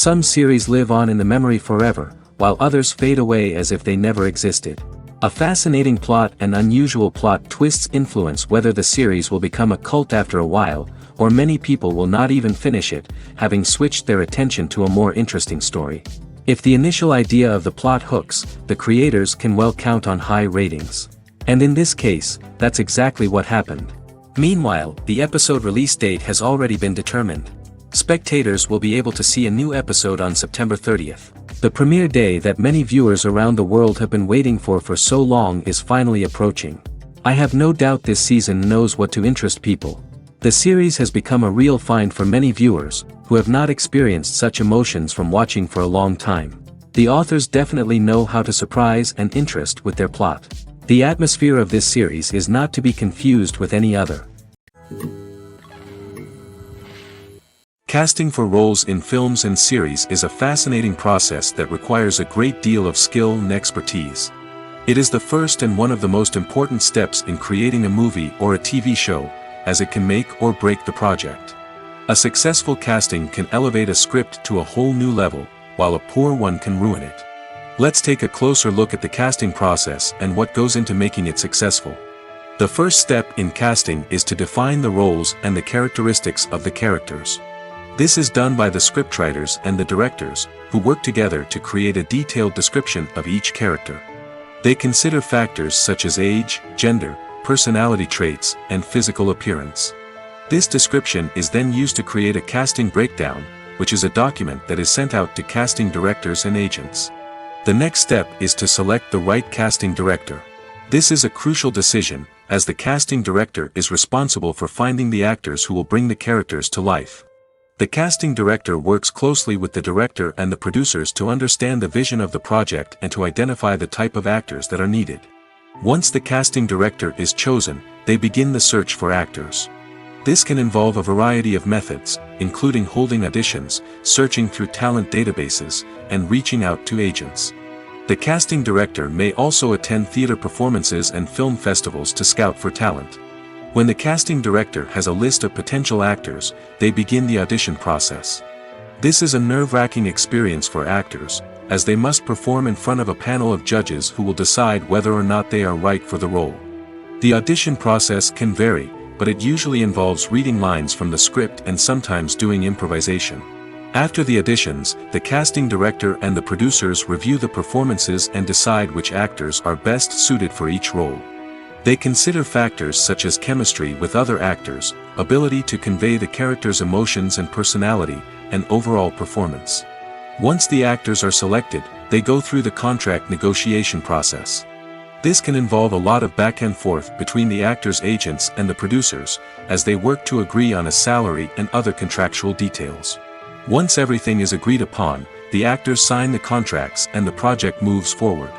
Some series live on in the memory forever, while others fade away as if they never existed. A fascinating plot and unusual plot twists influence whether the series will become a cult after a while, or many people will not even finish it, having switched their attention to a more interesting story. If the initial idea of the plot hooks, the creators can well count on high ratings. And in this case, that's exactly what happened. Meanwhile, the episode release date has already been determined. Spectators will be able to see a new episode on September 30th. The premiere day that many viewers around the world have been waiting for so long is finally approaching. I have no doubt this season knows what to interest people. The series has become a real find for many viewers, who have not experienced such emotions from watching for a long time. The authors definitely know how to surprise and interest with their plot. The atmosphere of this series is not to be confused with any other. Casting for roles in films and series is a fascinating process that requires a great deal of skill and expertise. It is the first and one of the most important steps in creating a movie or a TV show, as it can make or break the project. A successful casting can elevate a script to a whole new level, while a poor one can ruin it. Let's take a closer look at the casting process and what goes into making it successful. The first step in casting is to define the roles and the characteristics of the characters. This is done by the scriptwriters and the directors, who work together to create a detailed description of each character. They consider factors such as age, gender, personality traits, and physical appearance. This description is then used to create a casting breakdown, which is a document that is sent out to casting directors and agents. The next step is to select the right casting director. This is a crucial decision, as the casting director is responsible for finding the actors who will bring the characters to life. The casting director works closely with the director and the producers to understand the vision of the project and to identify the type of actors that are needed. Once the casting director is chosen, they begin the search for actors. This can involve a variety of methods, including holding auditions, searching through talent databases, and reaching out to agents. The casting director may also attend theater performances and film festivals to scout for talent. When the casting director has a list of potential actors, they begin the audition process. This is a nerve-wracking experience for actors, as they must perform in front of a panel of judges who will decide whether or not they are right for the role. The audition process can vary, but it usually involves reading lines from the script and sometimes doing improvisation. After the auditions, the casting director and the producers review the performances and decide which actors are best suited for each role. They consider factors such as chemistry with other actors, ability to convey the character's emotions and personality, and overall performance. Once the actors are selected, they go through the contract negotiation process. This can involve a lot of back and forth between the actors' agents and the producers, as they work to agree on a salary and other contractual details. Once everything is agreed upon, the actors sign the contracts and the project moves forward.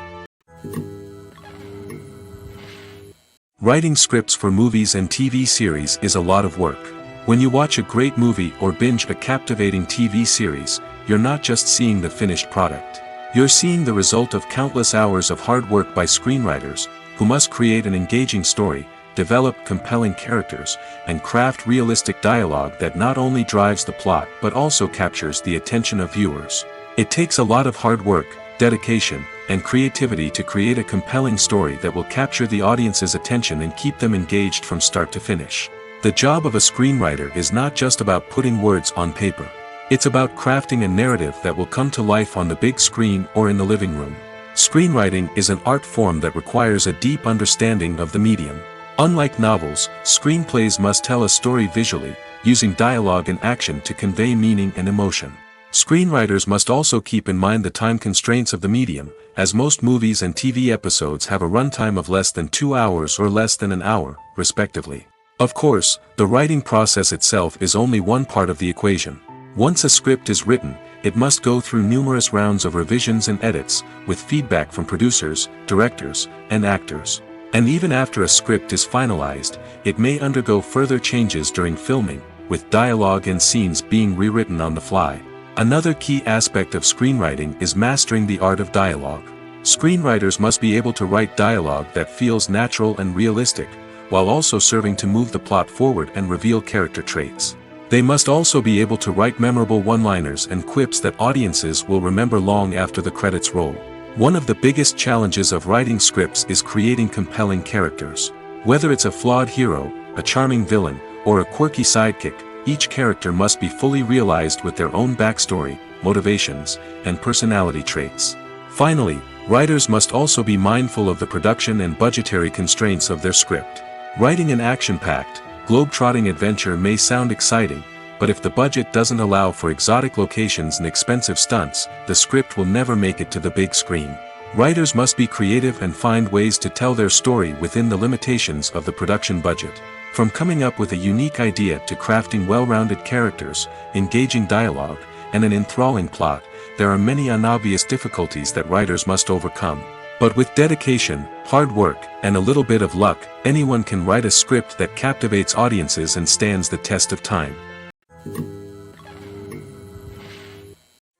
Writing scripts for movies and TV series is a lot of work. When you watch a great movie or binge a captivating TV series, you're not just seeing the finished product. You're seeing the result of countless hours of hard work by screenwriters, who must create an engaging story, develop compelling characters, and craft realistic dialogue that not only drives the plot but also captures the attention of viewers. It takes a lot of hard work, dedication, and creativity to create a compelling story that will capture the audience's attention and keep them engaged from start to finish. The job of a screenwriter is not just about putting words on paper. It's about crafting a narrative that will come to life on the big screen or in the living room. Screenwriting is an art form that requires a deep understanding of the medium. Unlike novels, screenplays must tell a story visually, using dialogue and action to convey meaning and emotion. Screenwriters must also keep in mind the time constraints of the medium, as most movies and TV episodes have a runtime of less than 2 hours or less than an hour, respectively. Of course, the writing process itself is only one part of the equation. Once a script is written, it must go through numerous rounds of revisions and edits, with feedback from producers, directors, and actors. And even after a script is finalized, it may undergo further changes during filming, with dialogue and scenes being rewritten on the fly. Another key aspect of screenwriting is mastering the art of dialogue. Screenwriters must be able to write dialogue that feels natural and realistic, while also serving to move the plot forward and reveal character traits. They must also be able to write memorable one-liners and quips that audiences will remember long after the credits roll. One of the biggest challenges of writing scripts is creating compelling characters. Whether it's a flawed hero, a charming villain, or a quirky sidekick, each character must be fully realized with their own backstory, motivations, and personality traits. Finally, writers must also be mindful of the production and budgetary constraints of their script. Writing an action-packed, globe-trotting adventure may sound exciting, but if the budget doesn't allow for exotic locations and expensive stunts, the script will never make it to the big screen. Writers must be creative and find ways to tell their story within the limitations of the production budget. From coming up with a unique idea to crafting well-rounded characters, engaging dialogue, and an enthralling plot, there are many unobvious difficulties that writers must overcome. But with dedication, hard work, and a little bit of luck, anyone can write a script that captivates audiences and stands the test of time.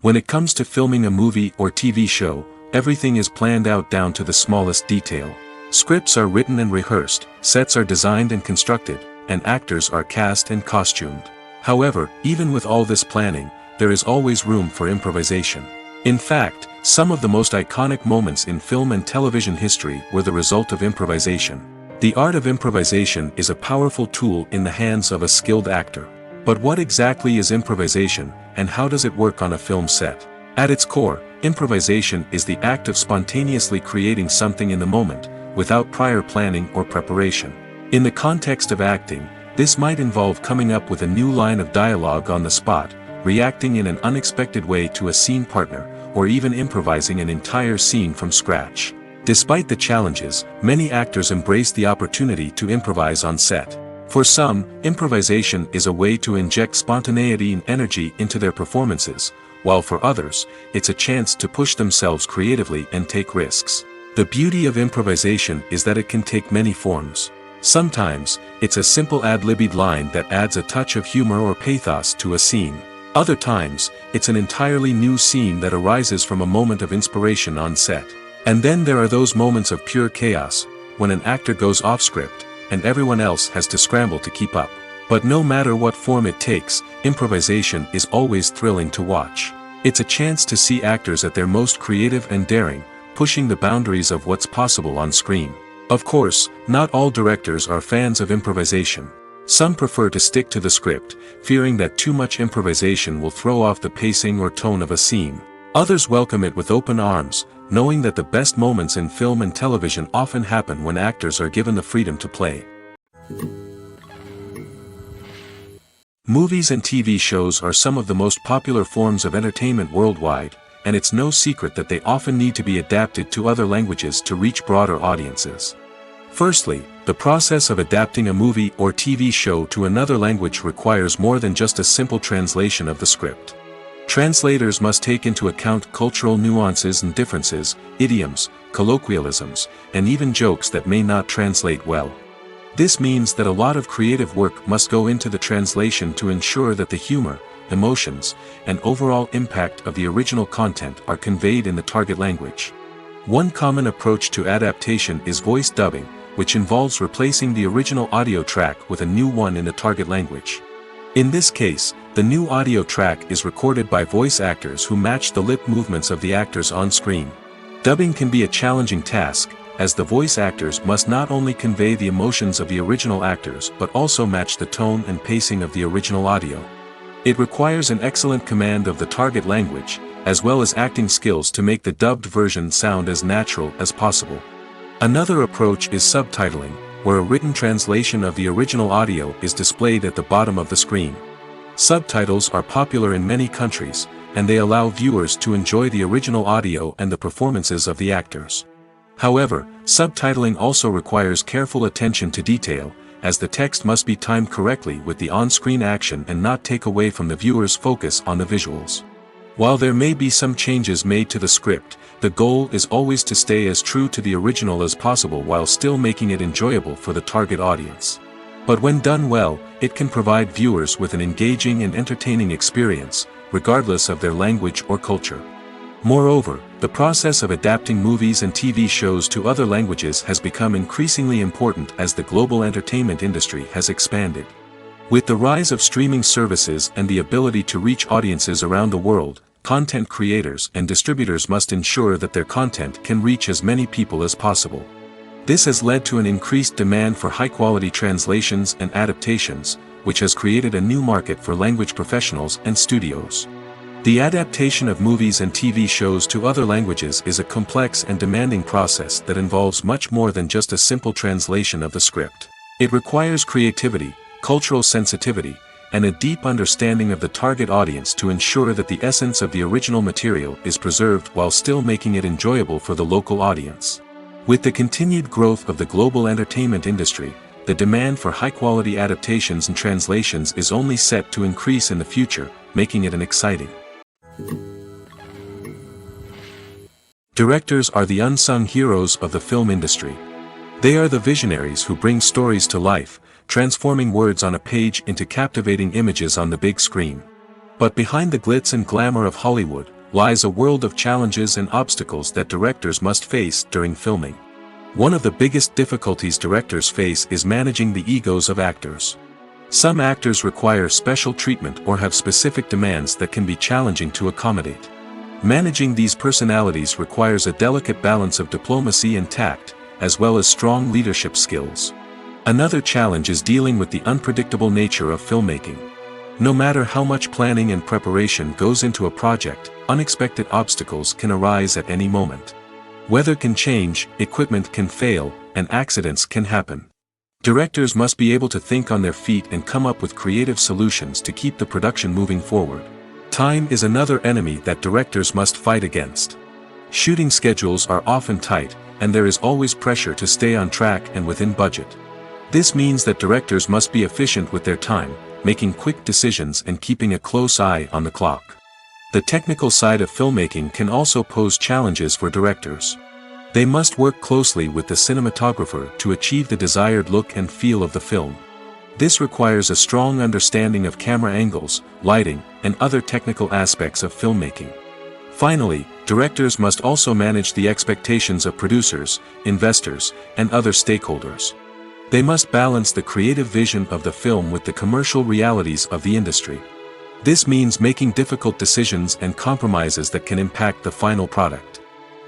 When it comes to filming a movie or TV show, everything is planned out down to the smallest detail. Scripts are written and rehearsed, sets are designed and constructed, and actors are cast and costumed. However, even with all this planning, there is always room for improvisation. In fact, some of the most iconic moments in film and television history were the result of improvisation. The art of improvisation is a powerful tool in the hands of a skilled actor. But what exactly is improvisation, and how does it work on a film set? At its core, improvisation is the act of spontaneously creating something in the moment, without prior planning or preparation. In the context of acting, this might involve coming up with a new line of dialogue on the spot, reacting in an unexpected way to a scene partner, or even improvising an entire scene from scratch. Despite the challenges, many actors embrace the opportunity to improvise on set. For some, improvisation is a way to inject spontaneity and energy into their performances, while for others, it's a chance to push themselves creatively and take risks. The beauty of improvisation is that it can take many forms. Sometimes, it's a simple ad-libbed line that adds a touch of humor or pathos to a scene. Other times, it's an entirely new scene that arises from a moment of inspiration on set. And then there are those moments of pure chaos, when an actor goes off script, and everyone else has to scramble to keep up. But no matter what form it takes, improvisation is always thrilling to watch. It's a chance to see actors at their most creative and daring, pushing the boundaries of what's possible on screen. Of course, not all directors are fans of improvisation. Some prefer to stick to the script, fearing that too much improvisation will throw off the pacing or tone of a scene. Others welcome it with open arms, knowing that the best moments in film and television often happen when actors are given the freedom to play. Movies and TV shows are some of the most popular forms of entertainment worldwide, and it's no secret that they often need to be adapted to other languages to reach broader audiences. Firstly, the process of adapting a movie or TV show to another language requires more than just a simple translation of the script. Translators must take into account cultural nuances and differences, idioms, colloquialisms, and even jokes that may not translate well. This means that a lot of creative work must go into the translation to ensure that the humor, emotions, and overall impact of the original content are conveyed in the target language. One common approach to adaptation is voice dubbing, which involves replacing the original audio track with a new one in the target language. In this case, the new audio track is recorded by voice actors who match the lip movements of the actors on screen. Dubbing can be a challenging task, as the voice actors must not only convey the emotions of the original actors but also match the tone and pacing of the original audio. It requires an excellent command of the target language, as well as acting skills to make the dubbed version sound as natural as possible. Another approach is subtitling, where a written translation of the original audio is displayed at the bottom of the screen. Subtitles are popular in many countries, and they allow viewers to enjoy the original audio and the performances of the actors. However, subtitling also requires careful attention to detail, as the text must be timed correctly with the on-screen action and not take away from the viewer's focus on the visuals. While there may be some changes made to the script, the goal is always to stay as true to the original as possible while still making it enjoyable for the target audience. But when done well, it can provide viewers with an engaging and entertaining experience, regardless of their language or culture. Moreover, the process of adapting movies and TV shows to other languages has become increasingly important as the global entertainment industry has expanded. With the rise of streaming services and the ability to reach audiences around the world, content creators and distributors must ensure that their content can reach as many people as possible. This has led to an increased demand for high-quality translations and adaptations, which has created a new market for language professionals and studios. The adaptation of movies and TV shows to other languages is a complex and demanding process that involves much more than just a simple translation of the script. It requires creativity, cultural sensitivity, and a deep understanding of the target audience to ensure that the essence of the original material is preserved while still making it enjoyable for the local audience. With the continued growth of the global entertainment industry, the demand for high-quality adaptations and translations is only set to increase in the future, making it an exciting. Directors are the unsung heroes of the film industry. They are the visionaries who bring stories to life, transforming words on a page into captivating images on the big screen. But behind the glitz and glamour of Hollywood, lies a world of challenges and obstacles that directors must face during filming. One of the biggest difficulties directors face is managing the egos of actors. Some actors require special treatment or have specific demands that can be challenging to accommodate. Managing these personalities requires a delicate balance of diplomacy and tact, as well as strong leadership skills. Another challenge is dealing with the unpredictable nature of filmmaking. No matter how much planning and preparation goes into a project, unexpected obstacles can arise at any moment. Weather can change, equipment can fail, and accidents can happen. Directors must be able to think on their feet and come up with creative solutions to keep the production moving forward. Time is another enemy that directors must fight against. Shooting schedules are often tight, and there is always pressure to stay on track and within budget. This means that directors must be efficient with their time, making quick decisions and keeping a close eye on the clock. The technical side of filmmaking can also pose challenges for directors. They must work closely with the cinematographer to achieve the desired look and feel of the film. This requires a strong understanding of camera angles, lighting, and other technical aspects of filmmaking. Finally, directors must also manage the expectations of producers, investors, and other stakeholders. They must balance the creative vision of the film with the commercial realities of the industry. This means making difficult decisions and compromises that can impact the final product.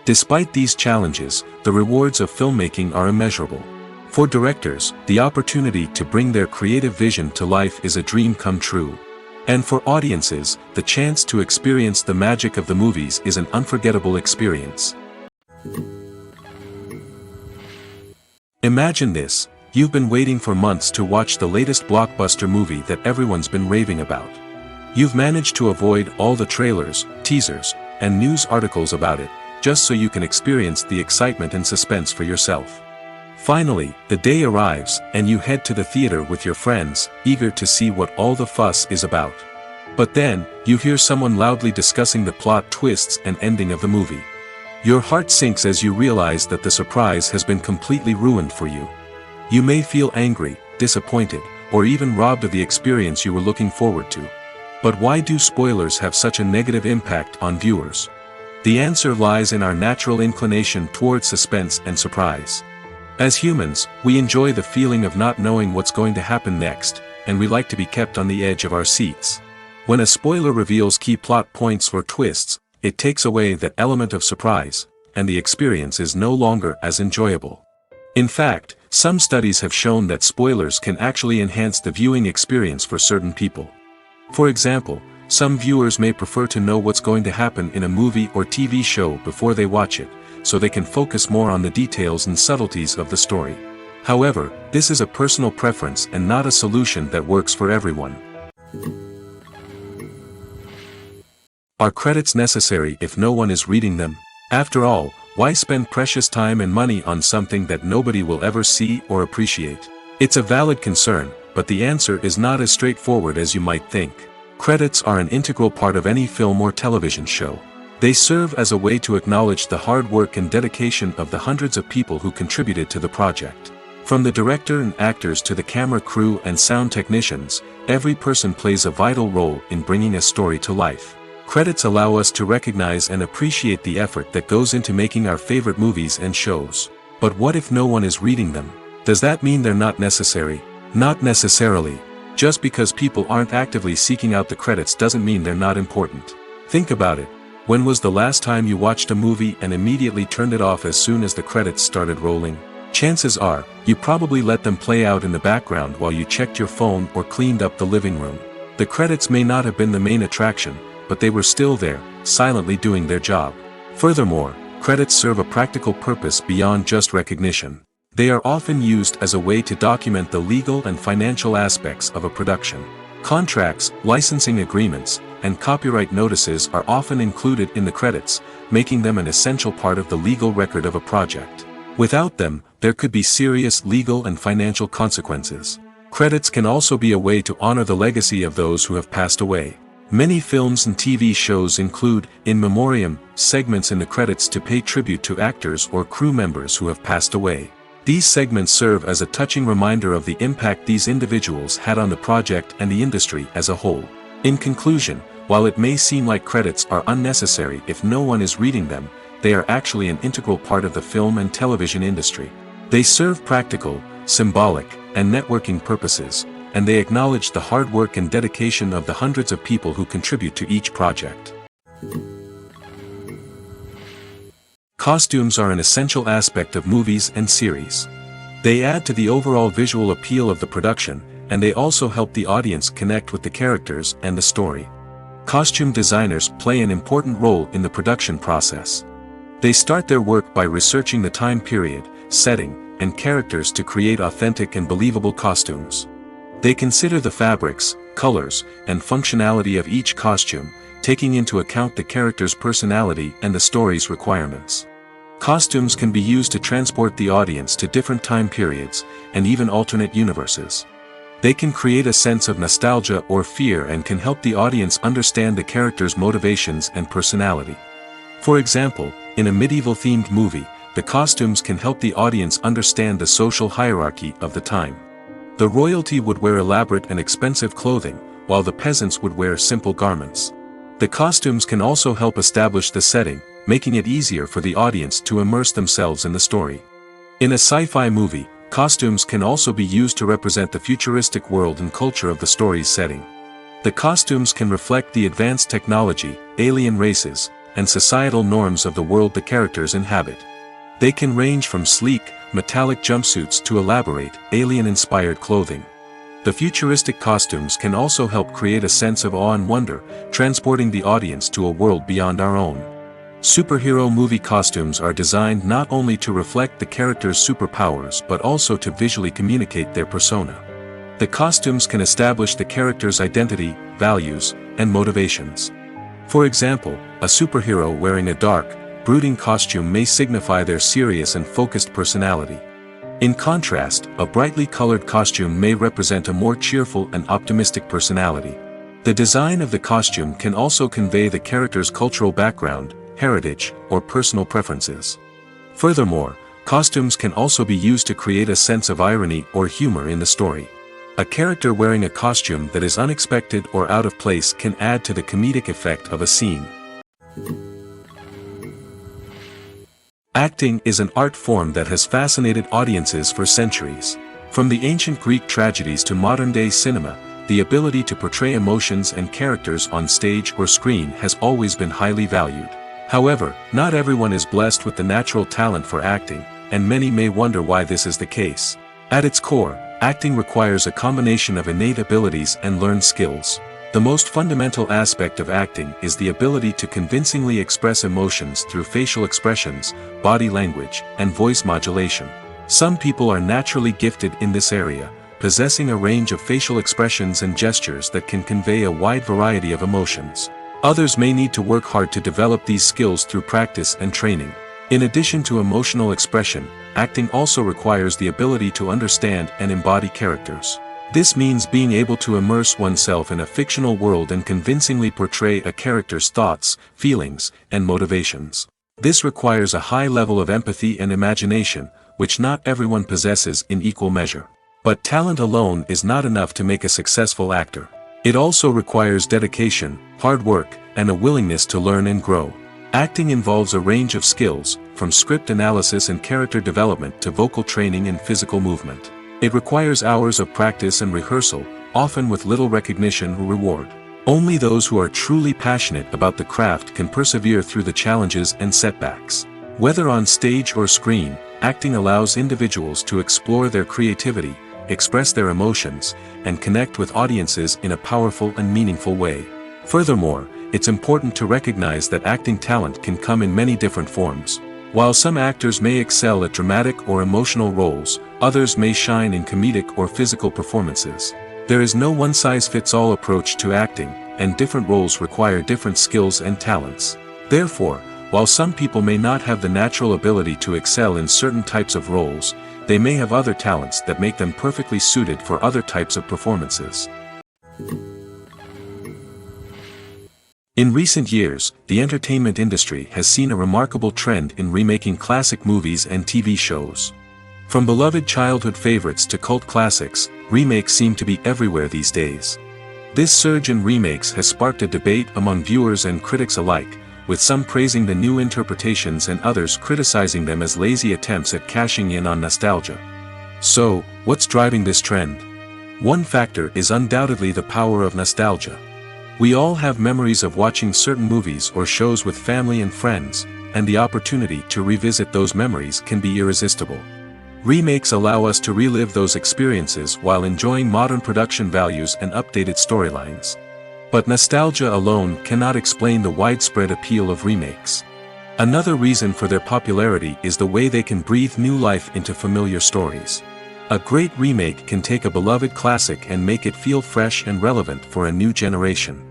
Despite these challenges, the rewards of filmmaking are immeasurable. For directors, the opportunity to bring their creative vision to life is a dream come true. And for audiences, the chance to experience the magic of the movies is an unforgettable experience. Imagine this, you've been waiting for months to watch the latest blockbuster movie that everyone's been raving about. You've managed to avoid all the trailers, teasers, and news articles about it, just so you can experience the excitement and suspense for yourself. Finally, the day arrives, and you head to the theater with your friends, eager to see what all the fuss is about. But then, you hear someone loudly discussing the plot twists and ending of the movie. Your heart sinks as you realize that the surprise has been completely ruined for you. You may feel angry, disappointed, or even robbed of the experience you were looking forward to. But why do spoilers have such a negative impact on viewers? The answer lies in our natural inclination towards suspense and surprise. As humans, we enjoy the feeling of not knowing what's going to happen next, and we like to be kept on the edge of our seats. When a spoiler reveals key plot points or twists, it takes away that element of surprise, and the experience is no longer as enjoyable. In fact, some studies have shown that spoilers can actually enhance the viewing experience for certain people. For example, some viewers may prefer to know what's going to happen in a movie or TV show before they watch it, so they can focus more on the details and subtleties of the story. However, this is a personal preference and not a solution that works for everyone. Are credits necessary if no one is reading them? After all, why spend precious time and money on something that nobody will ever see or appreciate? It's a valid concern, but the answer is not as straightforward as you might think. Credits are an integral part of any film or television show. They serve as a way to acknowledge the hard work and dedication of the hundreds of people who contributed to the project. From the director and actors to the camera crew and sound technicians, every person plays a vital role in bringing a story to life. Credits allow us to recognize and appreciate the effort that goes into making our favorite movies and shows. But what if no one is reading them? Does that mean they're not necessary? Not necessarily. Just because people aren't actively seeking out the credits doesn't mean they're not important. Think about it. When was the last time you watched a movie and immediately turned it off as soon as the credits started rolling? Chances are, you probably let them play out in the background while you checked your phone or cleaned up the living room. The credits may not have been the main attraction, but they were still there, silently doing their job. Furthermore, credits serve a practical purpose beyond just recognition. They are often used as a way to document the legal and financial aspects of a production. Contracts, licensing agreements, and copyright notices are often included in the credits, making them an essential part of the legal record of a project. Without them, there could be serious legal and financial consequences. Credits can also be a way to honor the legacy of those who have passed away. Many films and TV shows include, in memoriam, segments in the credits to pay tribute to actors or crew members who have passed away. These segments serve as a touching reminder of the impact these individuals had on the project and the industry as a whole. In conclusion, while it may seem like credits are unnecessary if no one is reading them, they are actually an integral part of the film and television industry. They serve practical, symbolic, and networking purposes, and they acknowledge the hard work and dedication of the hundreds of people who contribute to each project. Costumes are an essential aspect of movies and series. They add to the overall visual appeal of the production, and they also help the audience connect with the characters and the story. Costume designers play an important role in the production process. They start their work by researching the time period, setting, and characters to create authentic and believable costumes. They consider the fabrics, colors, and functionality of each costume, taking into account the character's personality and the story's requirements. Costumes can be used to transport the audience to different time periods, and even alternate universes. They can create a sense of nostalgia or fear and can help the audience understand the character's motivations and personality. For example, in a medieval-themed movie, the costumes can help the audience understand the social hierarchy of the time. The royalty would wear elaborate and expensive clothing, while the peasants would wear simple garments. The costumes can also help establish the setting, making it easier for the audience to immerse themselves in the story. In a sci-fi movie, costumes can also be used to represent the futuristic world and culture of the story's setting. The costumes can reflect the advanced technology, alien races, and societal norms of the world the characters inhabit. They can range from sleek, metallic jumpsuits to elaborate, alien-inspired clothing. The futuristic costumes can also help create a sense of awe and wonder, transporting the audience to a world beyond our own. Superhero movie costumes are designed not only to reflect the character's superpowers but also to visually communicate their persona. The costumes can establish the character's identity, values, and motivations. For example, a superhero wearing a dark, brooding costume may signify their serious and focused personality. In contrast, a brightly colored costume may represent a more cheerful and optimistic personality. The design of the costume can also convey the character's cultural background, heritage, or personal preferences. Furthermore, costumes can also be used to create a sense of irony or humor in the story. A character wearing a costume that is unexpected or out of place can add to the comedic effect of a scene. Acting is an art form that has fascinated audiences for centuries. From the ancient Greek tragedies to modern-day cinema, the ability to portray emotions and characters on stage or screen has always been highly valued. However, not everyone is blessed with the natural talent for acting, and many may wonder why this is the case. At its core, acting requires a combination of innate abilities and learned skills. The most fundamental aspect of acting is the ability to convincingly express emotions through facial expressions, body language, and voice modulation. Some people are naturally gifted in this area, possessing a range of facial expressions and gestures that can convey a wide variety of emotions. Others may need to work hard to develop these skills through practice and training. In addition to emotional expression, acting also requires the ability to understand and embody characters. This means being able to immerse oneself in a fictional world and convincingly portray a character's thoughts, feelings, and motivations. This requires a high level of empathy and imagination, which not everyone possesses in equal measure. But talent alone is not enough to make a successful actor. It also requires dedication, hard work, and a willingness to learn and grow. Acting involves a range of skills, from script analysis and character development to vocal training and physical movement. It requires hours of practice and rehearsal, often with little recognition or reward. Only those who are truly passionate about the craft can persevere through the challenges and setbacks. Whether on stage or screen, acting allows individuals to explore their creativity, express their emotions, and connect with audiences in a powerful and meaningful way. Furthermore, it's important to recognize that acting talent can come in many different forms. While some actors may excel at dramatic or emotional roles, others may shine in comedic or physical performances. There is no one-size-fits-all approach to acting, and different roles require different skills and talents. Therefore, while some people may not have the natural ability to excel in certain types of roles, they may have other talents that make them perfectly suited for other types of performances. In recent years, the entertainment industry has seen a remarkable trend in remaking classic movies and TV shows. From beloved childhood favorites to cult classics, remakes seem to be everywhere these days. This surge in remakes has sparked a debate among viewers and critics alike, with some praising the new interpretations and others criticizing them as lazy attempts at cashing in on nostalgia. So, what's driving this trend? One factor is undoubtedly the power of nostalgia. We all have memories of watching certain movies or shows with family and friends, and the opportunity to revisit those memories can be irresistible. Remakes allow us to relive those experiences while enjoying modern production values and updated storylines. But nostalgia alone cannot explain the widespread appeal of remakes. Another reason for their popularity is the way they can breathe new life into familiar stories. A great remake can take a beloved classic and make it feel fresh and relevant for a new generation.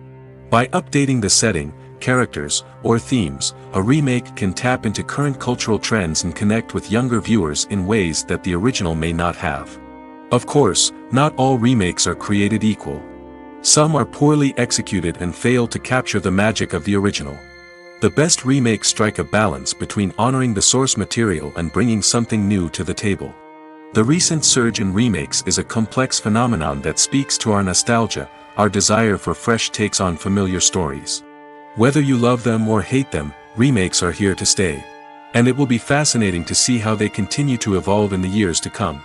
By updating the setting, characters, or themes, a remake can tap into current cultural trends and connect with younger viewers in ways that the original may not have. Of course, not all remakes are created equal. Some are poorly executed and fail to capture the magic of the original. The best remakes strike a balance between honoring the source material and bringing something new to the table. The recent surge in remakes is a complex phenomenon that speaks to our nostalgia, our desire for fresh takes on familiar stories. Whether you love them or hate them, remakes are here to stay. And it will be fascinating to see how they continue to evolve in the years to come.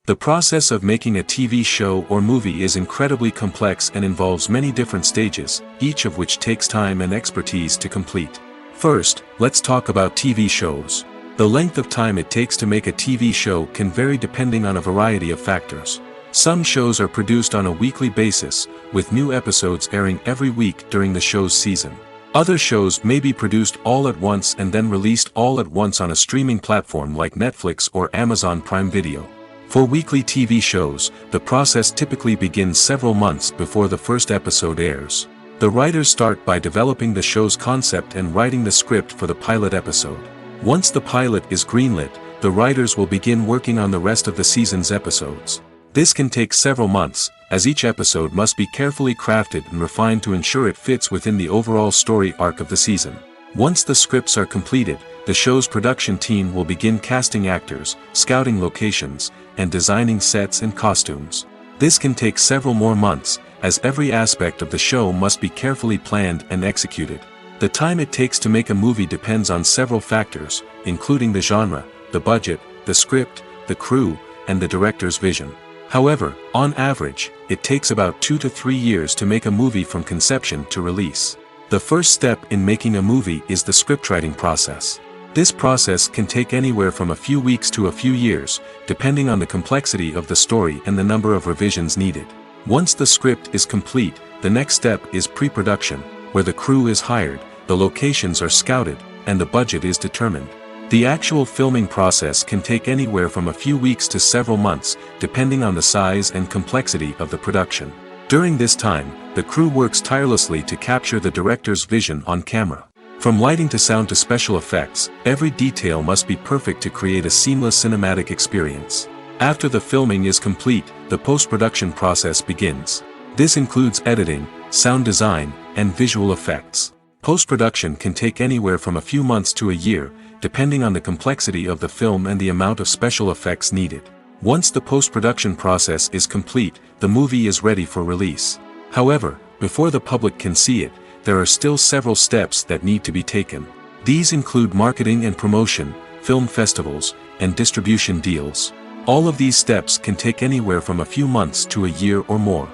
The process of making a TV show or movie is incredibly complex and involves many different stages, each of which takes time and expertise to complete. First, let's talk about TV shows. The length of time it takes to make a TV show can vary depending on a variety of factors. Some shows are produced on a weekly basis, with new episodes airing every week during the show's season. Other shows may be produced all at once and then released all at once on a streaming platform like Netflix or Amazon Prime Video. For weekly TV shows, the process typically begins several months before the first episode airs. The writers start by developing the show's concept and writing the script for the pilot episode. Once the pilot is greenlit, the writers will begin working on the rest of the season's episodes. This can take several months, as each episode must be carefully crafted and refined to ensure it fits within the overall story arc of the season. Once the scripts are completed, the show's production team will begin casting actors, scouting locations, and designing sets and costumes. This can take several more months, as every aspect of the show must be carefully planned and executed. The time it takes to make a movie depends on several factors, including the genre, the budget, the script, the crew, and the director's vision. However, on average, it takes about 2 to 3 years to make a movie from conception to release. The first step in making a movie is the scriptwriting process. This process can take anywhere from a few weeks to a few years, depending on the complexity of the story and the number of revisions needed. Once the script is complete, the next step is pre-production, where the crew is hired, the locations are scouted, and the budget is determined. The actual filming process can take anywhere from a few weeks to several months, depending on the size and complexity of the production. During this time, the crew works tirelessly to capture the director's vision on camera. From lighting to sound to special effects, every detail must be perfect to create a seamless cinematic experience. After the filming is complete, the post-production process begins. This includes editing, sound design, and visual effects. Post-production can take anywhere from a few months to a year, depending on the complexity of the film and the amount of special effects needed. Once the post-production process is complete, the movie is ready for release. However, before the public can see it, there are still several steps that need to be taken. These include marketing and promotion, film festivals, and distribution deals. All of these steps can take anywhere from a few months to a year or more.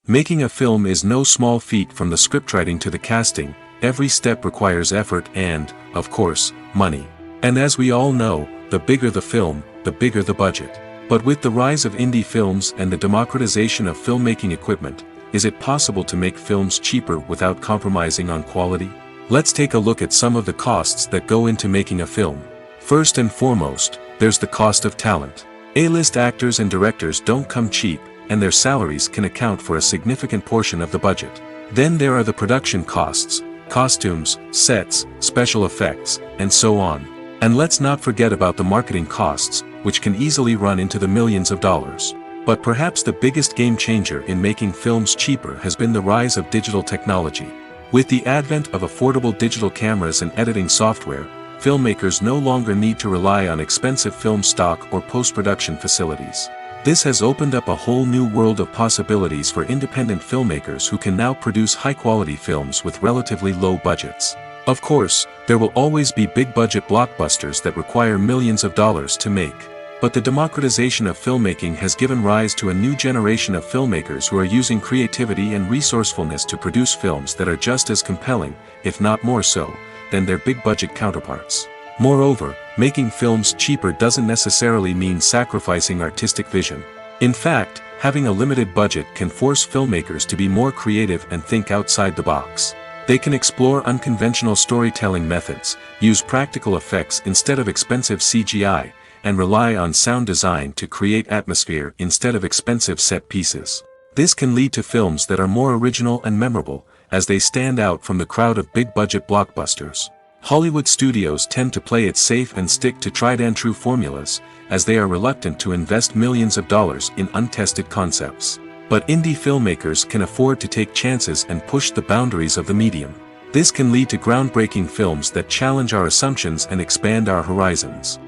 Making a film is no small feat. From the scriptwriting to the casting, every step requires effort and, of course, money. And as we all know, the bigger the film, the bigger the budget. But with the rise of indie films and the democratization of filmmaking equipment, is it possible to make films cheaper without compromising on quality? Let's take a look at some of the costs that go into making a film. First and foremost, there's the cost of talent. A-list actors and directors don't come cheap, and their salaries can account for a significant portion of the budget. Then there are the production costs, costumes, sets, special effects, and so on. And let's not forget about the marketing costs, which can easily run into the millions of dollars. But perhaps the biggest game changer in making films cheaper has been the rise of digital technology. With the advent of affordable digital cameras and editing software, filmmakers no longer need to rely on expensive film stock or post-production facilities. This has opened up a whole new world of possibilities for independent filmmakers who can now produce high-quality films with relatively low budgets. Of course, there will always be big-budget blockbusters that require millions of dollars to make. But the democratization of filmmaking has given rise to a new generation of filmmakers who are using creativity and resourcefulness to produce films that are just as compelling, if not more so, than their big-budget counterparts. Moreover, making films cheaper doesn't necessarily mean sacrificing artistic vision. In fact, having a limited budget can force filmmakers to be more creative and think outside the box. They can explore unconventional storytelling methods, use practical effects instead of expensive CGI, and rely on sound design to create atmosphere instead of expensive set pieces. This can lead to films that are more original and memorable, as they stand out from the crowd of big-budget blockbusters. Hollywood studios tend to play it safe and stick to tried-and-true formulas, as they are reluctant to invest millions of dollars in untested concepts. But indie filmmakers can afford to take chances and push the boundaries of the medium. This can lead to groundbreaking films that challenge our assumptions and expand our horizons.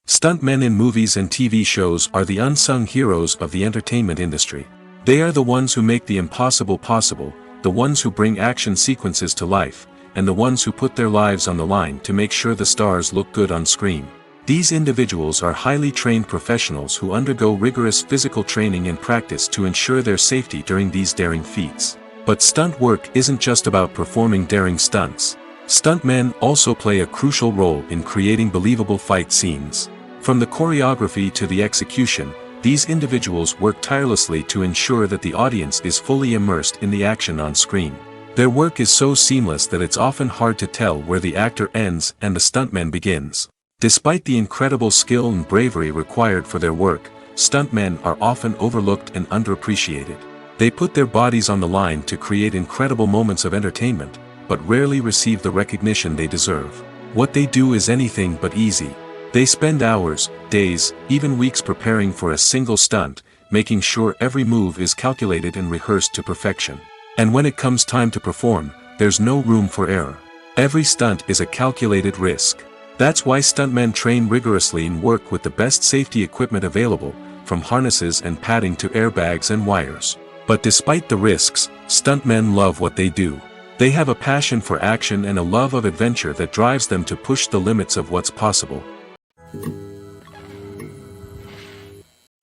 Stuntmen in movies and TV shows are the unsung heroes of the entertainment industry. They are the ones who make the impossible possible, the ones who bring action sequences to life, and the ones who put their lives on the line to make sure the stars look good on screen. These individuals are highly trained professionals who undergo rigorous physical training and practice to ensure their safety during these daring feats. But stunt work isn't just about performing daring stunts. Stuntmen also play a crucial role in creating believable fight scenes. From the choreography to the execution, these individuals work tirelessly to ensure that the audience is fully immersed in the action on screen. Their work is so seamless that it's often hard to tell where the actor ends and the stuntman begins. Despite the incredible skill and bravery required for their work, stuntmen are often overlooked and underappreciated. They put their bodies on the line to create incredible moments of entertainment, but rarely receive the recognition they deserve. What they do is anything but easy. They spend hours, days, even weeks preparing for a single stunt, making sure every move is calculated and rehearsed to perfection. And when it comes time to perform, there's no room for error. Every stunt is a calculated risk. That's why stuntmen train rigorously and work with the best safety equipment available, from harnesses and padding to airbags and wires. But despite the risks, stuntmen love what they do. They have a passion for action and a love of adventure that drives them to push the limits of what's possible.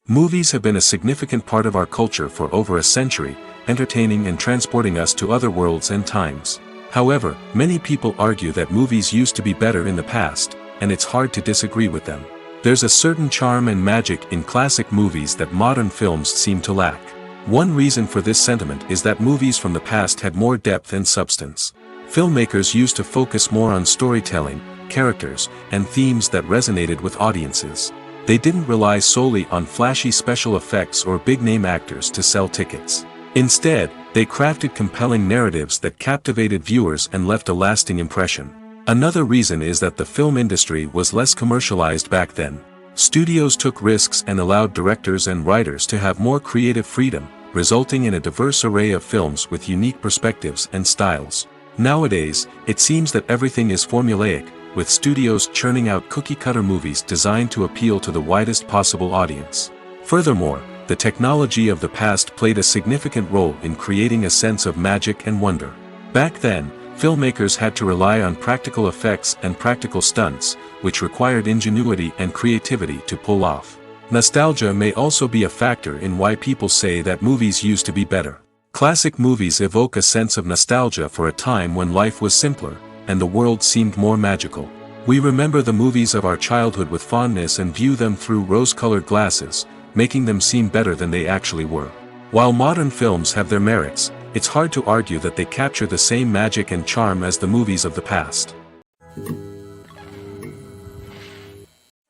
Movies have been a significant part of our culture for over a century, entertaining and transporting us to other worlds and times. However, many people argue that movies used to be better in the past, and it's hard to disagree with them. There's a certain charm and magic in classic movies that modern films seem to lack. One reason for this sentiment is that movies from the past had more depth and substance. Filmmakers used to focus more on storytelling, characters, and themes that resonated with audiences. They didn't rely solely on flashy special effects or big-name actors to sell tickets. Instead, they crafted compelling narratives that captivated viewers and left a lasting impression. Another reason is that the film industry was less commercialized back then. Studios took risks and allowed directors and writers to have more creative freedom, resulting in a diverse array of films with unique perspectives and styles. Nowadays, it seems that everything is formulaic, with studios churning out cookie-cutter movies designed to appeal to the widest possible audience. Furthermore, the technology of the past played a significant role in creating a sense of magic and wonder. Back then, filmmakers had to rely on practical effects and practical stunts, which required ingenuity and creativity to pull off. Nostalgia may also be a factor in why people say that movies used to be better. Classic movies evoke a sense of nostalgia for a time when life was simpler, and the world seemed more magical. We remember the movies of our childhood with fondness and view them through rose-colored glasses, making them seem better than they actually were. While modern films have their merits, it's hard to argue that they capture the same magic and charm as the movies of the past.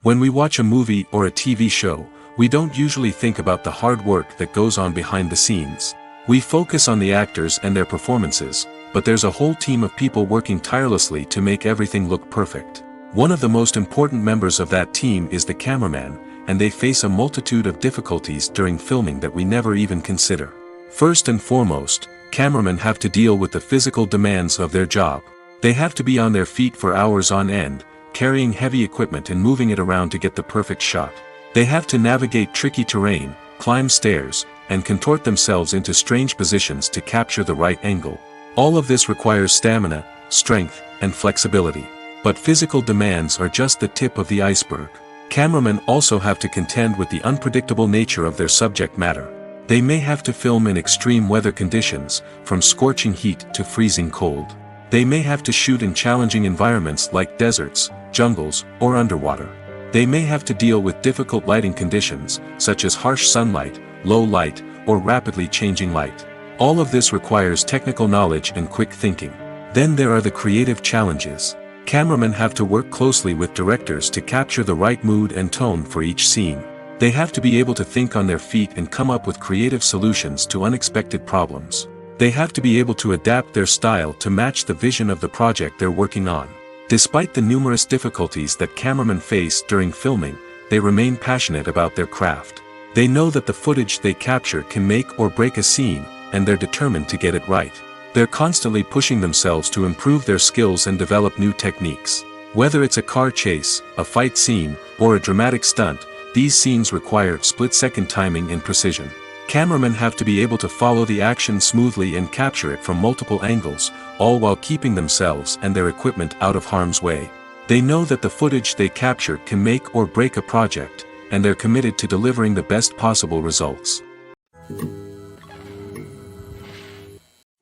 When we watch a movie or a TV show, we don't usually think about the hard work that goes on behind the scenes. We focus on the actors and their performances, but there's a whole team of people working tirelessly to make everything look perfect. One of the most important members of that team is the cameraman, and they face a multitude of difficulties during filming that we never even consider. First and foremost, cameramen have to deal with the physical demands of their job. They have to be on their feet for hours on end, carrying heavy equipment and moving it around to get the perfect shot. They have to navigate tricky terrain, climb stairs, and contort themselves into strange positions to capture the right angle. All of this requires stamina, strength, and flexibility. But physical demands are just the tip of the iceberg. Cameramen also have to contend with the unpredictable nature of their subject matter. They may have to film in extreme weather conditions, from scorching heat to freezing cold. They may have to shoot in challenging environments like deserts, jungles, or underwater. They may have to deal with difficult lighting conditions, such as harsh sunlight, low light, or rapidly changing light. All of this requires technical knowledge and quick thinking. Then there are the creative challenges. Cameramen have to work closely with directors to capture the right mood and tone for each scene. They have to be able to think on their feet and come up with creative solutions to unexpected problems. They have to be able to adapt their style to match the vision of the project they're working on. Despite the numerous difficulties that cameramen face during filming, they remain passionate about their craft. They know that the footage they capture can make or break a scene, and they're determined to get it right. They're constantly pushing themselves to improve their skills and develop new techniques. Whether it's a car chase, a fight scene, or a dramatic stunt, these scenes require split-second timing and precision. Cameramen have to be able to follow the action smoothly and capture it from multiple angles, all while keeping themselves and their equipment out of harm's way. They know that the footage they capture can make or break a project, and they're committed to delivering the best possible results.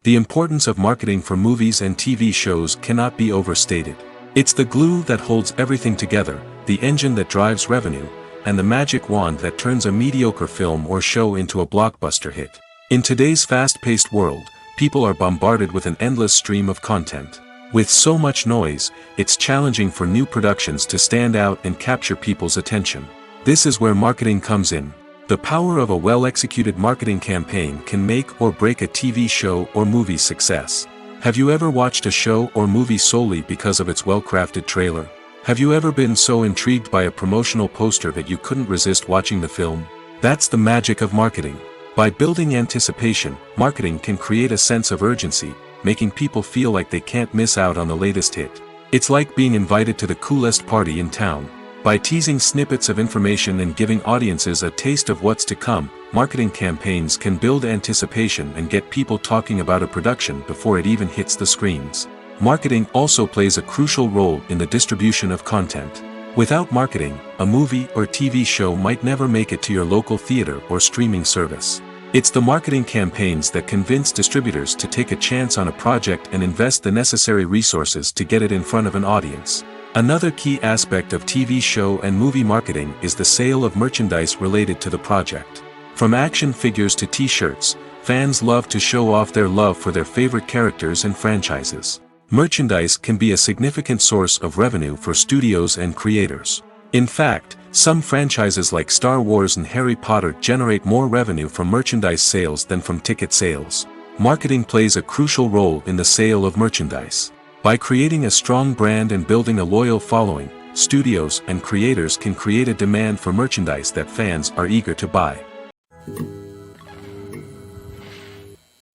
The importance of marketing for movies and TV shows cannot be overstated. It's the glue that holds everything together, the engine that drives revenue, and the magic wand that turns a mediocre film or show into a blockbuster hit. In today's fast-paced world, people are bombarded with an endless stream of content. With so much noise, it's challenging for new productions to stand out and capture people's attention. This is where marketing comes in. The power of a well-executed marketing campaign can make or break a TV show or movie's success. Have you ever watched a show or movie solely because of its well-crafted trailer? Have you ever been so intrigued by a promotional poster that you couldn't resist watching the film? That's the magic of marketing. By building anticipation, marketing can create a sense of urgency, making people feel like they can't miss out on the latest hit. It's like being invited to the coolest party in town. By teasing snippets of information and giving audiences a taste of what's to come, marketing campaigns can build anticipation and get people talking about a production before it even hits the screens. Marketing also plays a crucial role in the distribution of content. Without marketing, a movie or TV show might never make it to your local theater or streaming service. It's the marketing campaigns that convince distributors to take a chance on a project and invest the necessary resources to get it in front of an audience. Another key aspect of TV show and movie marketing is the sale of merchandise related to the project. From action figures to t-shirts, fans love to show off their love for their favorite characters and franchises. Merchandise can be a significant source of revenue for studios and creators. In fact, some franchises like Star Wars and Harry Potter generate more revenue from merchandise sales than from ticket sales. Marketing plays a crucial role in the sale of merchandise. By creating a strong brand and building a loyal following, studios and creators can create a demand for merchandise that fans are eager to buy.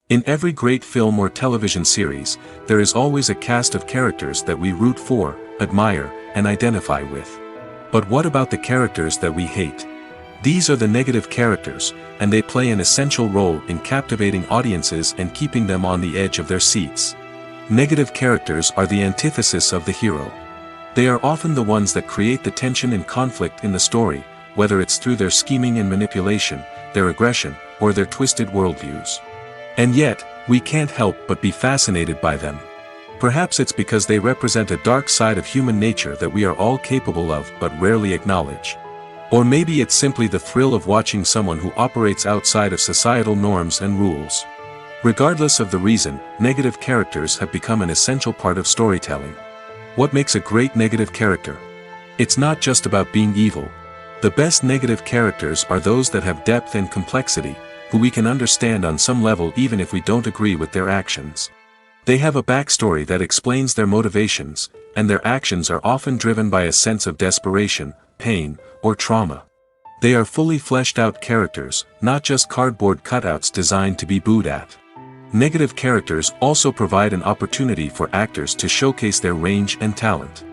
In every great film or television series, there is always a cast of characters that we root for, admire, and identify with. But what about the characters that we hate? These are the negative characters, and they play an essential role in captivating audiences and keeping them on the edge of their seats. Negative characters are the antithesis of the hero. They are often the ones that create the tension and conflict in the story, whether it's through their scheming and manipulation, their aggression, or their twisted worldviews. And yet, we can't help but be fascinated by them. Perhaps it's because they represent a dark side of human nature that we are all capable of but rarely acknowledge. Or maybe it's simply the thrill of watching someone who operates outside of societal norms and rules. Regardless of the reason, negative characters have become an essential part of storytelling. What makes a great negative character? It's not just about being evil. The best negative characters are those that have depth and complexity, who we can understand on some level even if we don't agree with their actions. They have a backstory that explains their motivations, and their actions are often driven by a sense of desperation, pain, or trauma. They are fully fleshed out characters, not just cardboard cutouts designed to be booed at. Negative characters also provide an opportunity for actors to showcase their range and talent.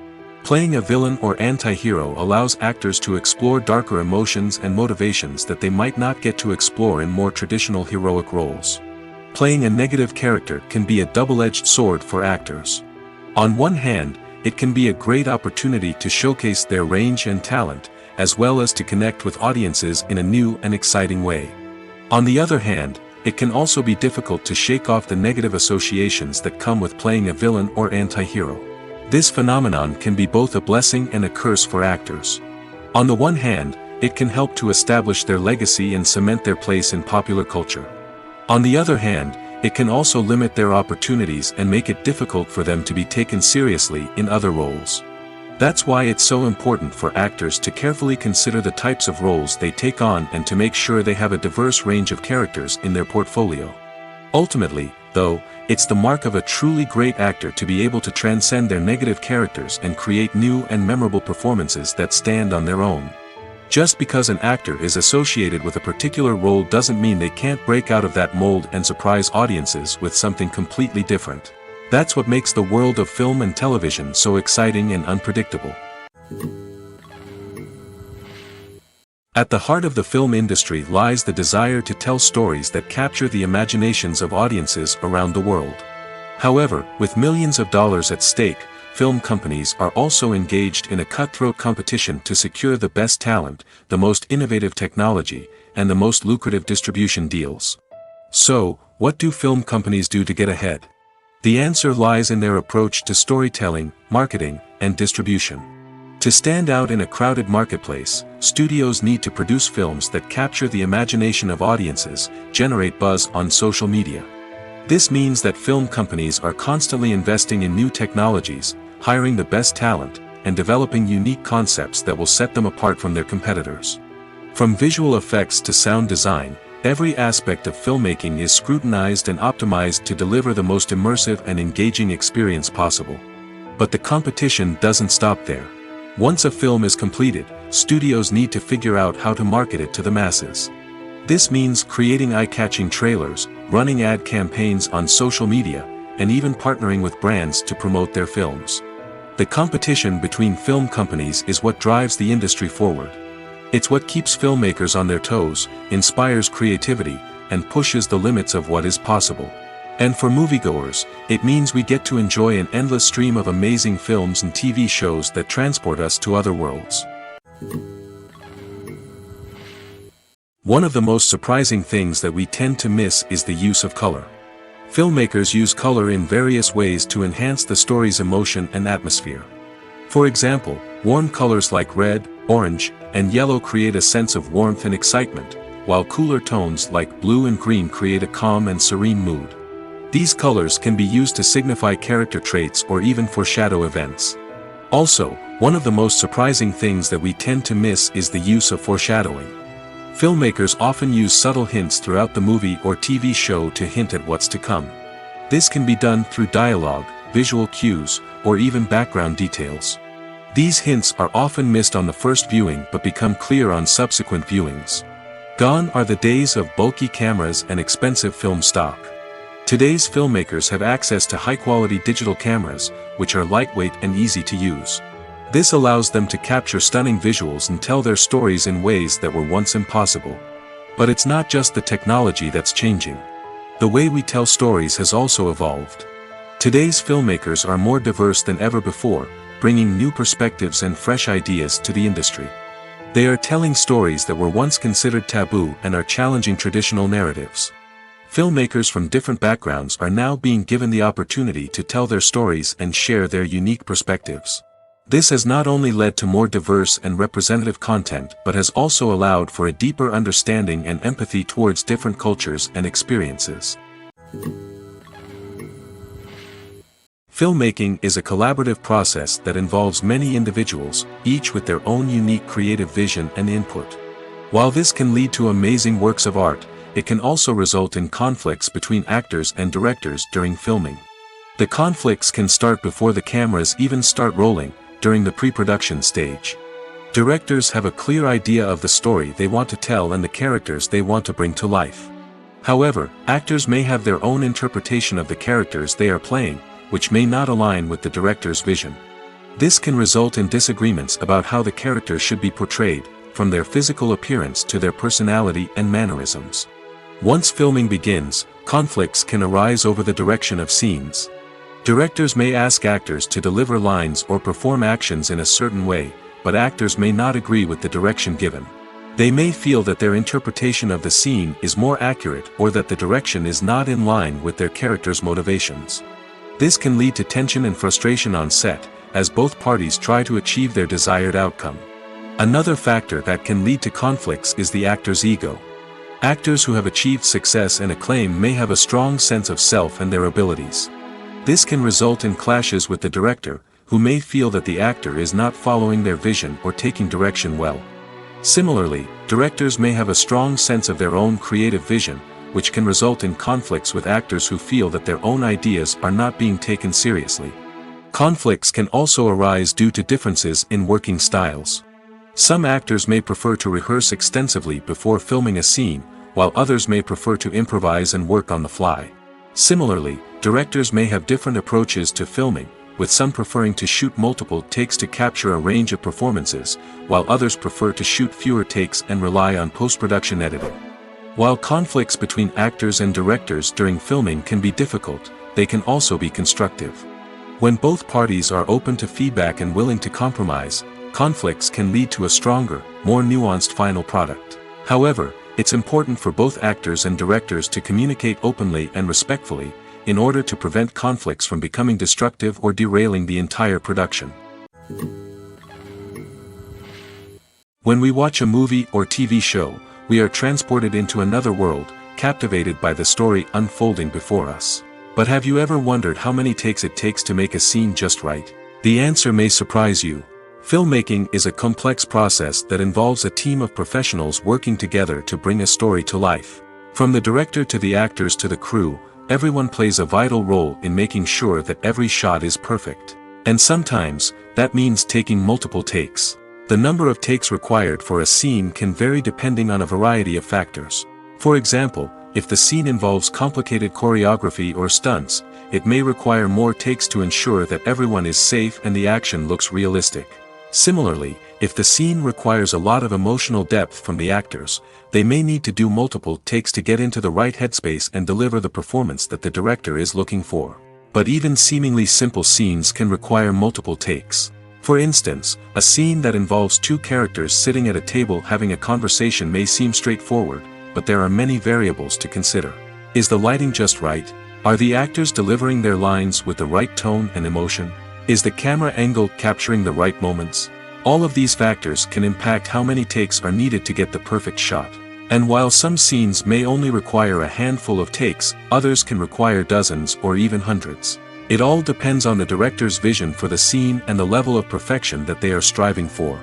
Playing a villain or anti-hero allows actors to explore darker emotions and motivations that they might not get to explore in more traditional heroic roles. Playing a negative character can be a double-edged sword for actors. On one hand, it can be a great opportunity to showcase their range and talent, as well as to connect with audiences in a new and exciting way. On the other hand, it can also be difficult to shake off the negative associations that come with playing a villain or anti-hero. This phenomenon can be both a blessing and a curse for actors. On the one hand, it can help to establish their legacy and cement their place in popular culture. On the other hand, it can also limit their opportunities and make it difficult for them to be taken seriously in other roles. That's why it's so important for actors to carefully consider the types of roles they take on and to make sure they have a diverse range of characters in their portfolio. Ultimately, though, it's the mark of a truly great actor to be able to transcend their negative characters and create new and memorable performances that stand on their own. Just because an actor is associated with a particular role doesn't mean they can't break out of that mold and surprise audiences with something completely different. That's what makes the world of film and television so exciting and unpredictable. At the heart of the film industry lies the desire to tell stories that capture the imaginations of audiences around the world. However, with millions of dollars at stake, film companies are also engaged in a cutthroat competition to secure the best talent, the most innovative technology, and the most lucrative distribution deals. So, what do film companies do to get ahead? The answer lies in their approach to storytelling, marketing, and distribution. To stand out in a crowded marketplace, studios need to produce films that capture the imagination of audiences, generate buzz on social media. This means that film companies are constantly investing in new technologies, hiring the best talent, and developing unique concepts that will set them apart from their competitors. From visual effects to sound design, every aspect of filmmaking is scrutinized and optimized to deliver the most immersive and engaging experience possible. But the competition doesn't stop there. Once a film is completed, studios need to figure out how to market it to the masses. This means creating eye-catching trailers, running ad campaigns on social media, and even partnering with brands to promote their films. The competition between film companies is what drives the industry forward. It's what keeps filmmakers on their toes, inspires creativity, and pushes the limits of what is possible. And for moviegoers, it means we get to enjoy an endless stream of amazing films and TV shows that transport us to other worlds. One of the most surprising things that we tend to miss is the use of color. Filmmakers use color in various ways to enhance the story's emotion and atmosphere. For example, warm colors like red, orange, and yellow create a sense of warmth and excitement, while cooler tones like blue and green create a calm and serene mood. These colors can be used to signify character traits or even foreshadow events. Also, one of the most surprising things that we tend to miss is the use of foreshadowing. Filmmakers often use subtle hints throughout the movie or TV show to hint at what's to come. This can be done through dialogue, visual cues, or even background details. These hints are often missed on the first viewing but become clear on subsequent viewings. Gone are the days of bulky cameras and expensive film stock. Today's filmmakers have access to high-quality digital cameras, which are lightweight and easy to use. This allows them to capture stunning visuals and tell their stories in ways that were once impossible. But it's not just the technology that's changing. The way we tell stories has also evolved. Today's filmmakers are more diverse than ever before, bringing new perspectives and fresh ideas to the industry. They are telling stories that were once considered taboo and are challenging traditional narratives. Filmmakers from different backgrounds are now being given the opportunity to tell their stories and share their unique perspectives. This has not only led to more diverse and representative content but has also allowed for a deeper understanding and empathy towards different cultures and experiences. Filmmaking is a collaborative process that involves many individuals, each with their own unique creative vision and input. While this can lead to amazing works of art, it can also result in conflicts between actors and directors during filming. The conflicts can start before the cameras even start rolling, during the pre-production stage. Directors have a clear idea of the story they want to tell and the characters they want to bring to life. However, actors may have their own interpretation of the characters they are playing, which may not align with the director's vision. This can result in disagreements about how the character should be portrayed, from their physical appearance to their personality and mannerisms. Once filming begins, conflicts can arise over the direction of scenes. Directors may ask actors to deliver lines or perform actions in a certain way, but actors may not agree with the direction given. They may feel that their interpretation of the scene is more accurate or that the direction is not in line with their character's motivations. This can lead to tension and frustration on set, as both parties try to achieve their desired outcome. Another factor that can lead to conflicts is the actor's ego. Actors who have achieved success and acclaim may have a strong sense of self and their abilities. This can result in clashes with the director, who may feel that the actor is not following their vision or taking direction well. Similarly, directors may have a strong sense of their own creative vision, which can result in conflicts with actors who feel that their own ideas are not being taken seriously. Conflicts can also arise due to differences in working styles. Some actors may prefer to rehearse extensively before filming a scene, while others may prefer to improvise and work on the fly. Similarly, directors may have different approaches to filming, with some preferring to shoot multiple takes to capture a range of performances, while others prefer to shoot fewer takes and rely on post-production editing. While conflicts between actors and directors during filming can be difficult, they can also be constructive. When both parties are open to feedback and willing to compromise, conflicts can lead to a stronger, more nuanced final product. However, it's important for both actors and directors to communicate openly and respectfully, in order to prevent conflicts from becoming destructive or derailing the entire production. When we watch a movie or TV show, we are transported into another world, captivated by the story unfolding before us. But have you ever wondered how many takes it takes to make a scene just right? The answer may surprise you. Filmmaking is a complex process that involves a team of professionals working together to bring a story to life. From the director to the actors to the crew, everyone plays a vital role in making sure that every shot is perfect. And sometimes, that means taking multiple takes. The number of takes required for a scene can vary depending on a variety of factors. For example, if the scene involves complicated choreography or stunts, it may require more takes to ensure that everyone is safe and the action looks realistic. Similarly, if the scene requires a lot of emotional depth from the actors, they may need to do multiple takes to get into the right headspace and deliver the performance that the director is looking for. But even seemingly simple scenes can require multiple takes. For instance, a scene that involves two characters sitting at a table having a conversation may seem straightforward, but there are many variables to consider. Is the lighting just right? Are the actors delivering their lines with the right tone and emotion? Is the camera angle capturing the right moments? All of these factors can impact how many takes are needed to get the perfect shot. And while some scenes may only require a handful of takes, others can require dozens or even hundreds. It all depends on the director's vision for the scene and the level of perfection that they are striving for.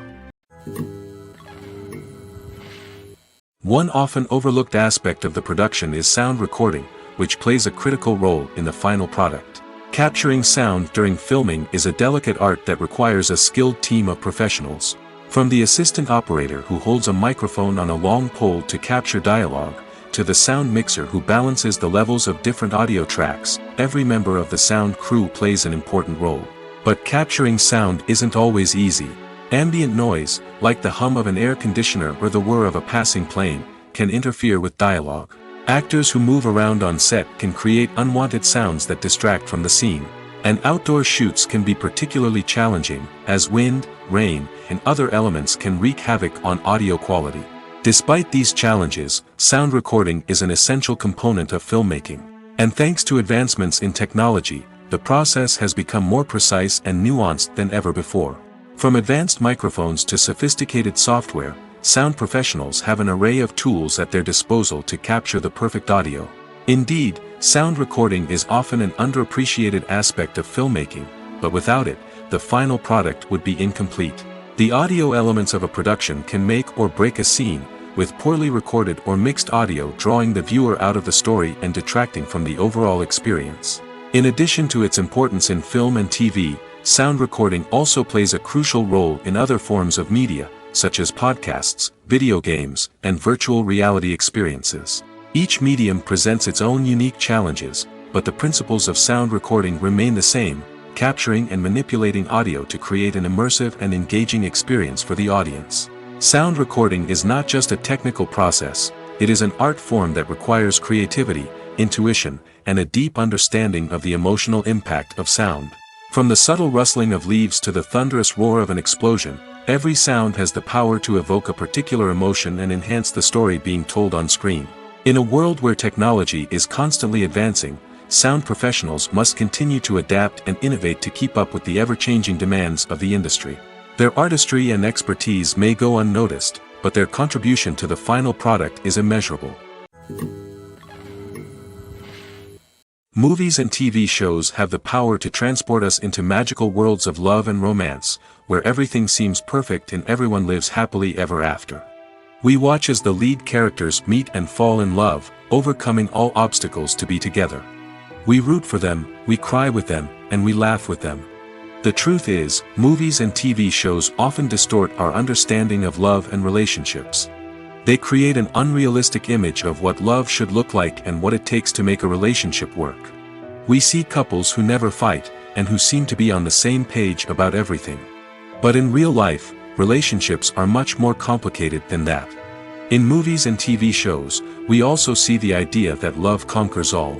One often overlooked aspect of the production is sound recording, which plays a critical role in the final product. Capturing sound during filming is a delicate art that requires a skilled team of professionals. From the assistant operator who holds a microphone on a long pole to capture dialogue, to the sound mixer who balances the levels of different audio tracks, every member of the sound crew plays an important role. But capturing sound isn't always easy. Ambient noise, like the hum of an air conditioner or the whir of a passing plane, can interfere with dialogue. Actors who move around on set can create unwanted sounds that distract from the scene. And outdoor shoots can be particularly challenging, as wind, rain, and other elements can wreak havoc on audio quality. Despite these challenges, sound recording is an essential component of filmmaking. And thanks to advancements in technology, the process has become more precise and nuanced than ever before. From advanced microphones to sophisticated software, sound professionals have an array of tools at their disposal to capture the perfect audio. Indeed, sound recording is often an underappreciated aspect of filmmaking, but without it, the final product would be incomplete. The audio elements of a production can make or break a scene, with poorly recorded or mixed audio drawing the viewer out of the story and detracting from the overall experience. In addition to its importance in film and TV, sound recording also plays a crucial role in other forms of media, such as podcasts, video games, and virtual reality experiences. Each medium presents its own unique challenges, but the principles of sound recording remain the same, capturing and manipulating audio to create an immersive and engaging experience for the audience. Sound recording is not just a technical process, it is an art form that requires creativity, intuition, and a deep understanding of the emotional impact of sound. From the subtle rustling of leaves to the thunderous roar of an explosion, every sound has the power to evoke a particular emotion and enhance the story being told on screen. In a world where technology is constantly advancing, sound professionals must continue to adapt and innovate to keep up with the ever-changing demands of the industry. Their artistry and expertise may go unnoticed, but their contribution to the final product is immeasurable. Movies and TV shows have the power to transport us into magical worlds of love and romance, where everything seems perfect and everyone lives happily ever after. We watch as the lead characters meet and fall in love, overcoming all obstacles to be together. We root for them, we cry with them, and we laugh with them. The truth is, movies and TV shows often distort our understanding of love and relationships. They create an unrealistic image of what love should look like and what it takes to make a relationship work. We see couples who never fight, and who seem to be on the same page about everything. But in real life, relationships are much more complicated than that. In movies and TV shows, we also see the idea that love conquers all.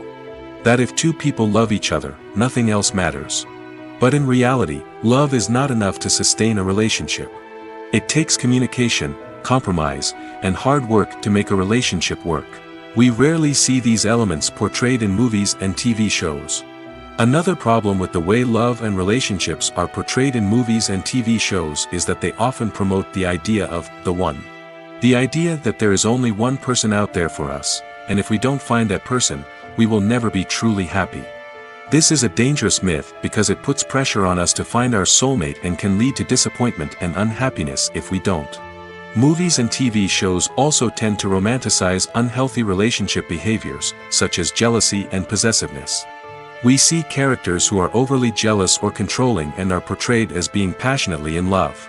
That if two people love each other, nothing else matters. But in reality, love is not enough to sustain a relationship. It takes communication, compromise, and hard work to make a relationship work. We rarely see these elements portrayed in movies and TV shows. Another problem with the way love and relationships are portrayed in movies and TV shows is that they often promote the idea of the one. The idea that there is only one person out there for us, and if we don't find that person, we will never be truly happy. This is a dangerous myth because it puts pressure on us to find our soulmate and can lead to disappointment and unhappiness if we don't. Movies and TV shows also tend to romanticize unhealthy relationship behaviors, such as jealousy and possessiveness. We see characters who are overly jealous or controlling and are portrayed as being passionately in love.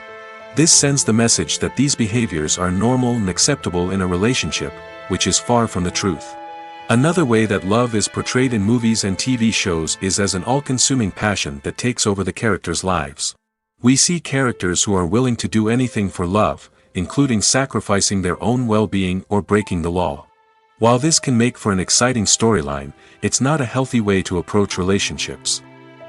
This sends the message that these behaviors are normal and acceptable in a relationship, which is far from the truth. Another way that love is portrayed in movies and TV shows is as an all-consuming passion that takes over the characters' lives. We see characters who are willing to do anything for love, including sacrificing their own well-being or breaking the law. While this can make for an exciting storyline, it's not a healthy way to approach relationships.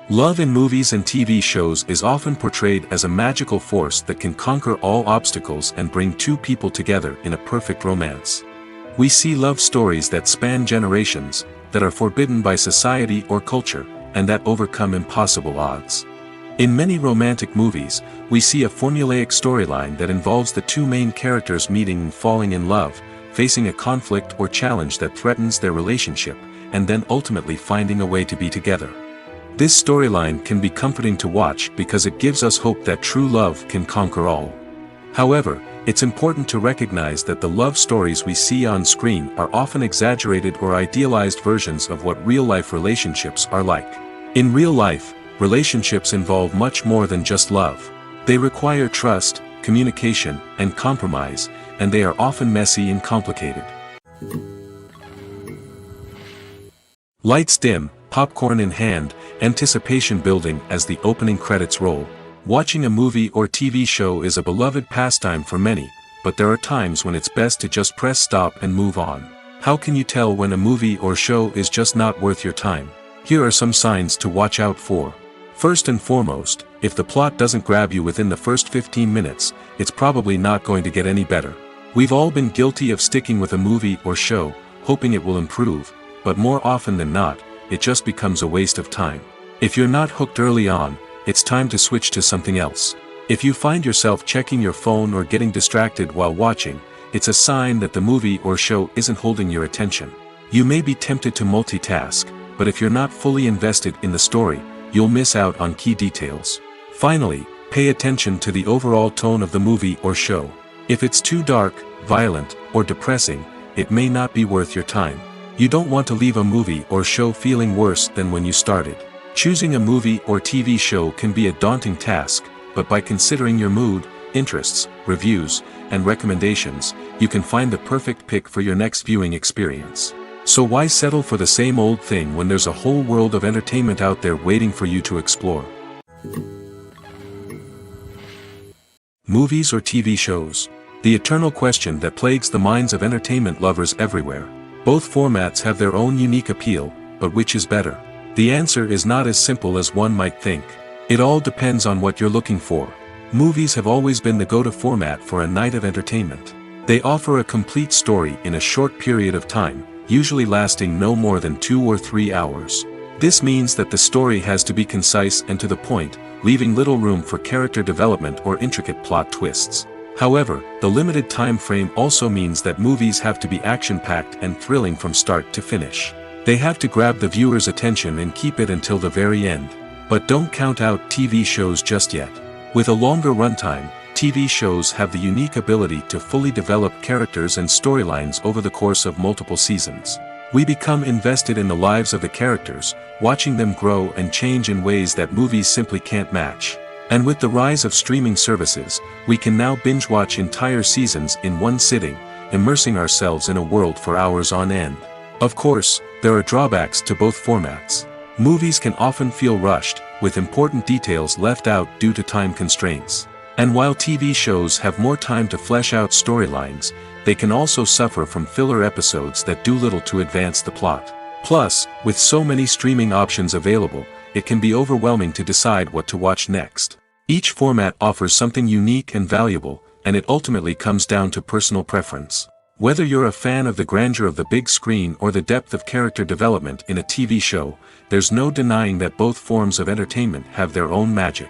Love in movies and TV shows is often portrayed as a magical force that can conquer all obstacles and bring two people together in a perfect romance. We see love stories that span generations, that are forbidden by society or culture, and that overcome impossible odds. In many romantic movies, we see a formulaic storyline that involves the two main characters meeting and falling in love, facing a conflict or challenge that threatens their relationship, and then ultimately finding a way to be together. This storyline can be comforting to watch because it gives us hope that true love can conquer all. However, it's important to recognize that the love stories we see on screen are often exaggerated or idealized versions of what real-life relationships are like. In real life, relationships involve much more than just love. They require trust, communication, and compromise, and they are often messy and complicated. Lights dim, popcorn in hand, anticipation building as the opening credits roll. Watching a movie or TV show is a beloved pastime for many, but there are times when it's best to just press stop and move on. How can you tell when a movie or show is just not worth your time? Here are some signs to watch out for. First and foremost, if the plot doesn't grab you within the first 15 minutes, it's probably not going to get any better. We've all been guilty of sticking with a movie or show, hoping it will improve, but more often than not, it just becomes a waste of time. If you're not hooked early on, it's time to switch to something else. If you find yourself checking your phone or getting distracted while watching, it's a sign that the movie or show isn't holding your attention. You may be tempted to multitask, but if you're not fully invested in the story, you'll miss out on key details. Finally, pay attention to the overall tone of the movie or show. If it's too dark, violent, or depressing, it may not be worth your time. You don't want to leave a movie or show feeling worse than when you started. Choosing a movie or TV show can be a daunting task, but by considering your mood, interests, reviews, and recommendations, you can find the perfect pick for your next viewing experience. So why settle for the same old thing when there's a whole world of entertainment out there waiting for you to explore? Movies or TV shows? The eternal question that plagues the minds of entertainment lovers everywhere. Both formats have their own unique appeal, but which is better? The answer is not as simple as one might think. It all depends on what you're looking for. Movies have always been the go-to format for a night of entertainment. They offer a complete story in a short period of time, usually lasting no more than 2 or 3 hours. This means that the story has to be concise and to the point, leaving little room for character development or intricate plot twists. However, the limited time frame also means that movies have to be action-packed and thrilling from start to finish. They have to grab the viewer's attention and keep it until the very end. But don't count out TV shows just yet. With a longer runtime, TV shows have the unique ability to fully develop characters and storylines over the course of multiple seasons. We become invested in the lives of the characters, watching them grow and change in ways that movies simply can't match. And with the rise of streaming services, we can now binge-watch entire seasons in one sitting, immersing ourselves in a world for hours on end. Of course, there are drawbacks to both formats. Movies can often feel rushed, with important details left out due to time constraints. And while TV shows have more time to flesh out storylines, they can also suffer from filler episodes that do little to advance the plot. Plus, with so many streaming options available, it can be overwhelming to decide what to watch next. Each format offers something unique and valuable, and it ultimately comes down to personal preference. Whether you're a fan of the grandeur of the big screen or the depth of character development in a TV show, there's no denying that both forms of entertainment have their own magic.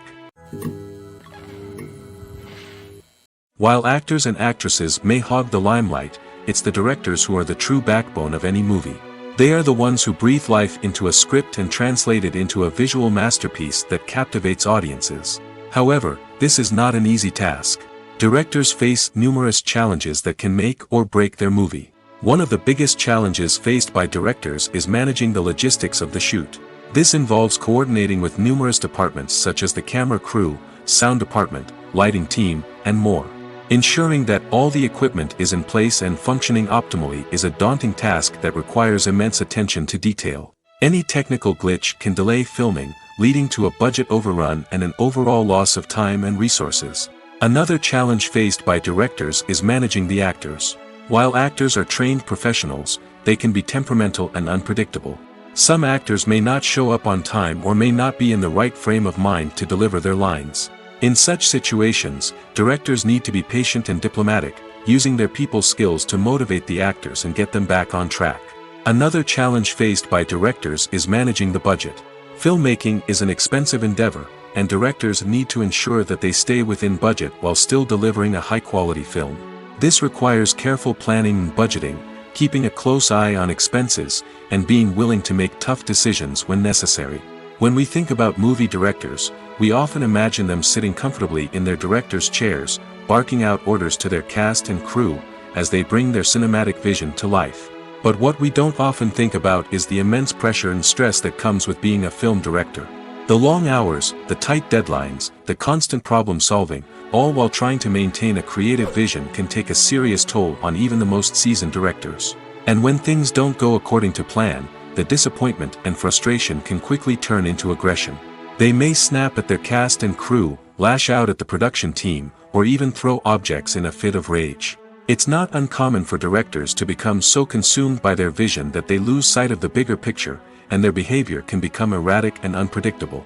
While actors and actresses may hog the limelight, it's the directors who are the true backbone of any movie. They are the ones who breathe life into a script and translate it into a visual masterpiece that captivates audiences. However, this is not an easy task. Directors face numerous challenges that can make or break their movie. One of the biggest challenges faced by directors is managing the logistics of the shoot. This involves coordinating with numerous departments such as the camera crew, sound department, lighting team, and more. Ensuring that all the equipment is in place and functioning optimally is a daunting task that requires immense attention to detail. Any technical glitch can delay filming, leading to a budget overrun and an overall loss of time and resources. Another challenge faced by directors is managing the actors. While actors are trained professionals, they can be temperamental and unpredictable. Some actors may not show up on time or may not be in the right frame of mind to deliver their lines. In such situations, directors need to be patient and diplomatic, using their people skills to motivate the actors and get them back on track. Another challenge faced by directors is managing the budget. Filmmaking is an expensive endeavor, and directors need to ensure that they stay within budget while still delivering a high-quality film. This requires careful planning and budgeting, keeping a close eye on expenses, and being willing to make tough decisions when necessary. When we think about movie directors, we often imagine them sitting comfortably in their director's chairs, barking out orders to their cast and crew, as they bring their cinematic vision to life. But what we don't often think about is the immense pressure and stress that comes with being a film director. The long hours, the tight deadlines, the constant problem solving, all while trying to maintain a creative vision can take a serious toll on even the most seasoned directors. And when things don't go according to plan, the disappointment and frustration can quickly turn into aggression. They may snap at their cast and crew, lash out at the production team, or even throw objects in a fit of rage. It's not uncommon for directors to become so consumed by their vision that they lose sight of the bigger picture, and their behavior can become erratic and unpredictable.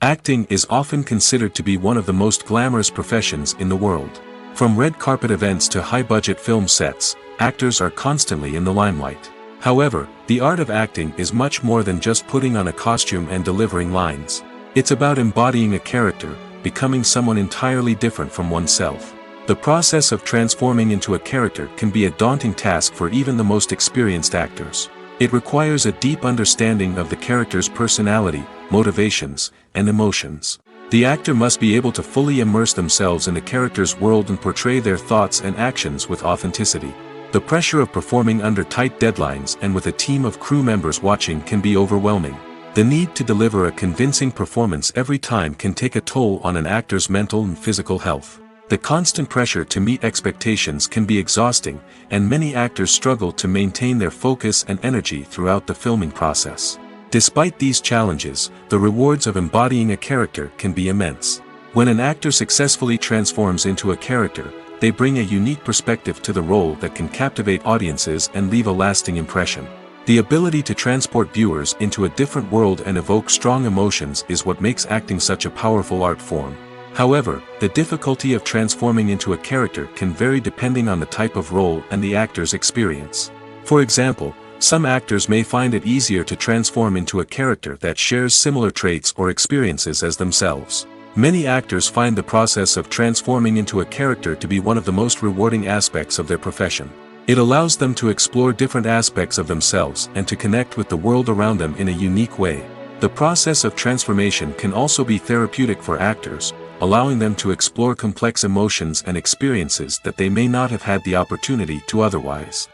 Acting is often considered to be one of the most glamorous professions in the world. From red carpet events to high-budget film sets, actors are constantly in the limelight. However, the art of acting is much more than just putting on a costume and delivering lines. It's about embodying a character, becoming someone entirely different from oneself. The process of transforming into a character can be a daunting task for even the most experienced actors. It requires a deep understanding of the character's personality, motivations, and emotions. The actor must be able to fully immerse themselves in the character's world and portray their thoughts and actions with authenticity. The pressure of performing under tight deadlines and with a team of crew members watching can be overwhelming. The need to deliver a convincing performance every time can take a toll on an actor's mental and physical health. The constant pressure to meet expectations can be exhausting, and many actors struggle to maintain their focus and energy throughout the filming process. Despite these challenges, the rewards of embodying a character can be immense. When an actor successfully transforms into a character, they bring a unique perspective to the role that can captivate audiences and leave a lasting impression. The ability to transport viewers into a different world and evoke strong emotions is what makes acting such a powerful art form. However, the difficulty of transforming into a character can vary depending on the type of role and the actor's experience. For example, some actors may find it easier to transform into a character that shares similar traits or experiences as themselves. Many actors find the process of transforming into a character to be one of the most rewarding aspects of their profession. It allows them to explore different aspects of themselves and to connect with the world around them in a unique way. The process of transformation can also be therapeutic for actors, allowing them to explore complex emotions and experiences that they may not have had the opportunity to otherwise.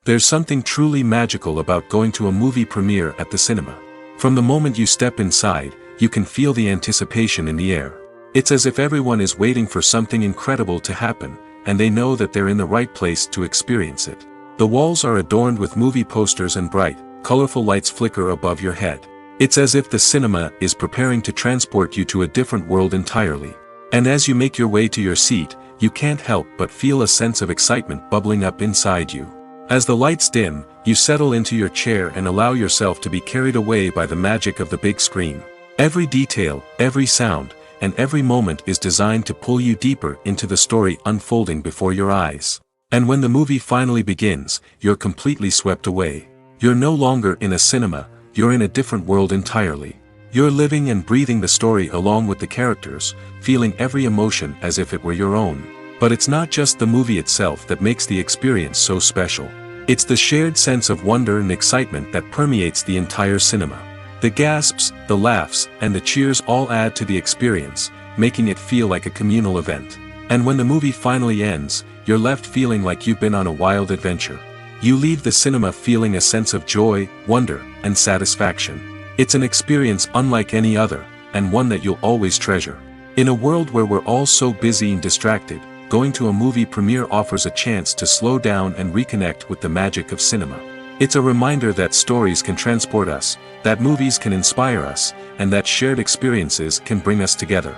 There's something truly magical about going to a movie premiere at the cinema. From the moment you step inside, you can feel the anticipation in the air. It's as if everyone is waiting for something incredible to happen, and they know that they're in the right place to experience it. The walls are adorned with movie posters and bright, colorful lights flicker above your head. It's as if the cinema is preparing to transport you to a different world entirely. And as you make your way to your seat, you can't help but feel a sense of excitement bubbling up inside you. As the lights dim, you settle into your chair and allow yourself to be carried away by the magic of the big screen. Every detail, every sound, and every moment is designed to pull you deeper into the story unfolding before your eyes. And when the movie finally begins, you're completely swept away. You're no longer in a cinema, you're in a different world entirely. You're living and breathing the story along with the characters, feeling every emotion as if it were your own. But it's not just the movie itself that makes the experience so special. It's the shared sense of wonder and excitement that permeates the entire cinema. The gasps, the laughs, and the cheers all add to the experience, making it feel like a communal event. And when the movie finally ends, you're left feeling like you've been on a wild adventure. You leave the cinema feeling a sense of joy, wonder, and satisfaction. It's an experience unlike any other, and one that you'll always treasure. In a world where we're all so busy and distracted, going to a movie premiere offers a chance to slow down and reconnect with the magic of cinema. It's a reminder that stories can transport us, that movies can inspire us, and that shared experiences can bring us together.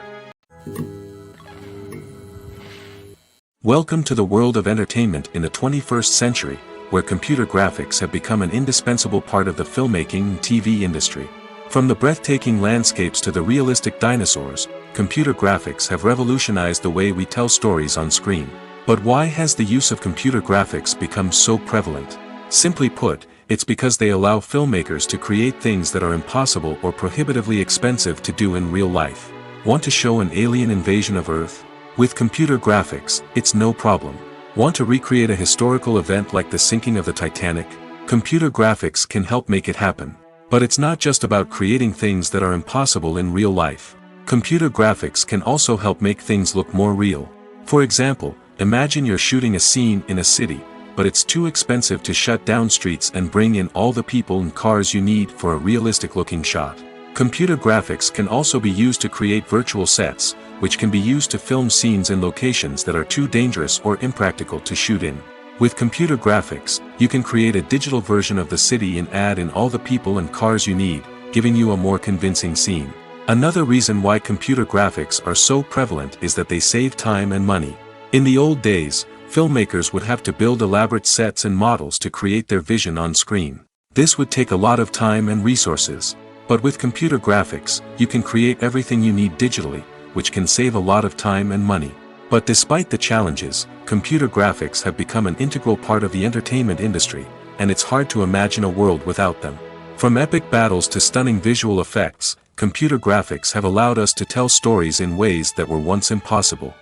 Welcome to the world of entertainment in the 21st century, where computer graphics have become an indispensable part of the filmmaking and TV industry. From the breathtaking landscapes to the realistic dinosaurs, computer graphics have revolutionized the way we tell stories on screen. But why has the use of computer graphics become so prevalent? Simply put, it's because they allow filmmakers to create things that are impossible or prohibitively expensive to do in real life. Want to show an alien invasion of Earth? With computer graphics, it's no problem. Want to recreate a historical event like the sinking of the Titanic? Computer graphics can help make it happen. But it's not just about creating things that are impossible in real life. Computer graphics can also help make things look more real. For example, imagine you're shooting a scene in a city, but it's too expensive to shut down streets and bring in all the people and cars you need for a realistic-looking shot. Computer graphics can also be used to create virtual sets, which can be used to film scenes in locations that are too dangerous or impractical to shoot in. With computer graphics, you can create a digital version of the city and add in all the people and cars you need, giving you a more convincing scene. Another reason why computer graphics are so prevalent is that they save time and money. In the old days, filmmakers would have to build elaborate sets and models to create their vision on screen. This would take a lot of time and resources. But with computer graphics, you can create everything you need digitally, which can save a lot of time and money. But despite the challenges, computer graphics have become an integral part of the entertainment industry, and it's hard to imagine a world without them. From epic battles to stunning visual effects, computer graphics have allowed us to tell stories in ways that were once impossible.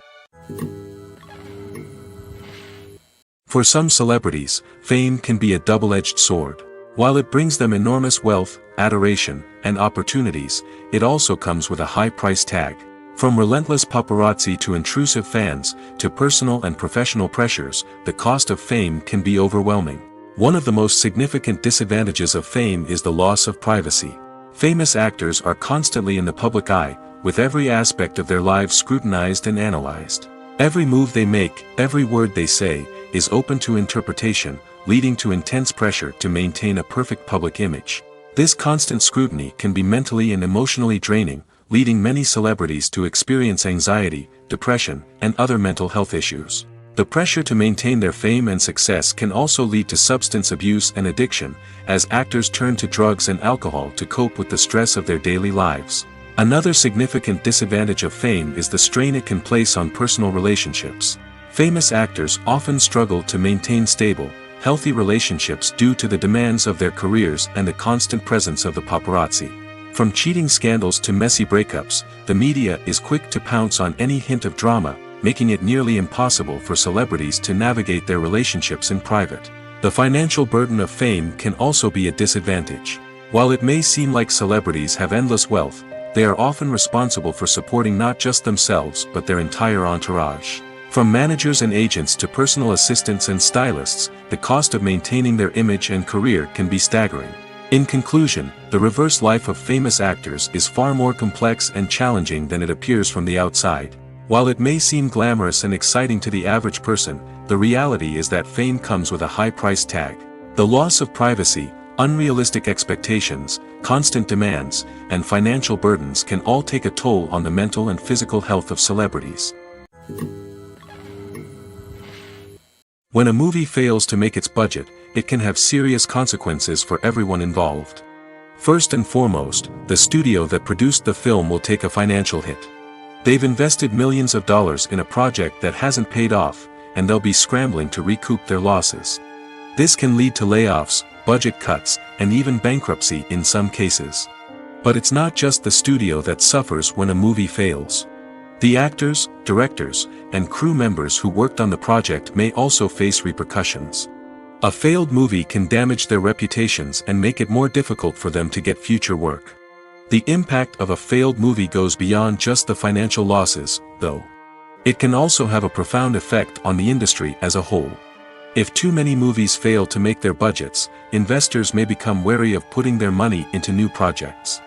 For some celebrities, fame can be a double-edged sword. While it brings them enormous wealth, adoration, and opportunities, it also comes with a high price tag. From relentless paparazzi to intrusive fans, to personal and professional pressures, the cost of fame can be overwhelming. One of the most significant disadvantages of fame is the loss of privacy. Famous actors are constantly in the public eye, with every aspect of their lives scrutinized and analyzed. Every move they make, every word they say, is open to interpretation, leading to intense pressure to maintain a perfect public image. This constant scrutiny can be mentally and emotionally draining, leading many celebrities to experience anxiety, depression, and other mental health issues. The pressure to maintain their fame and success can also lead to substance abuse and addiction, as actors turn to drugs and alcohol to cope with the stress of their daily lives. Another significant disadvantage of fame is the strain it can place on personal relationships. Famous actors often struggle to maintain stable, healthy relationships due to the demands of their careers and the constant presence of the paparazzi. From cheating scandals to messy breakups, the media is quick to pounce on any hint of drama, making it nearly impossible for celebrities to navigate their relationships in private. The financial burden of fame can also be a disadvantage. While it may seem like celebrities have endless wealth, they are often responsible for supporting not just themselves but their entire entourage. From managers and agents to personal assistants and stylists, the cost of maintaining their image and career can be staggering. In conclusion, the reverse life of famous actors is far more complex and challenging than it appears from the outside. While it may seem glamorous and exciting to the average person, the reality is that fame comes with a high price tag. The loss of privacy, unrealistic expectations, constant demands, and financial burdens can all take a toll on the mental and physical health of celebrities. When a movie fails to make its budget, it can have serious consequences for everyone involved. First and foremost, the studio that produced the film will take a financial hit. They've invested millions of dollars in a project that hasn't paid off, and they'll be scrambling to recoup their losses. This can lead to layoffs, budget cuts, and even bankruptcy in some cases. But it's not just the studio that suffers when a movie fails. The actors, directors, and crew members who worked on the project may also face repercussions. A failed movie can damage their reputations and make it more difficult for them to get future work. The impact of a failed movie goes beyond just the financial losses, though. It can also have a profound effect on the industry as a whole. If too many movies fail to make their budgets, investors may become wary of putting their money into new projects.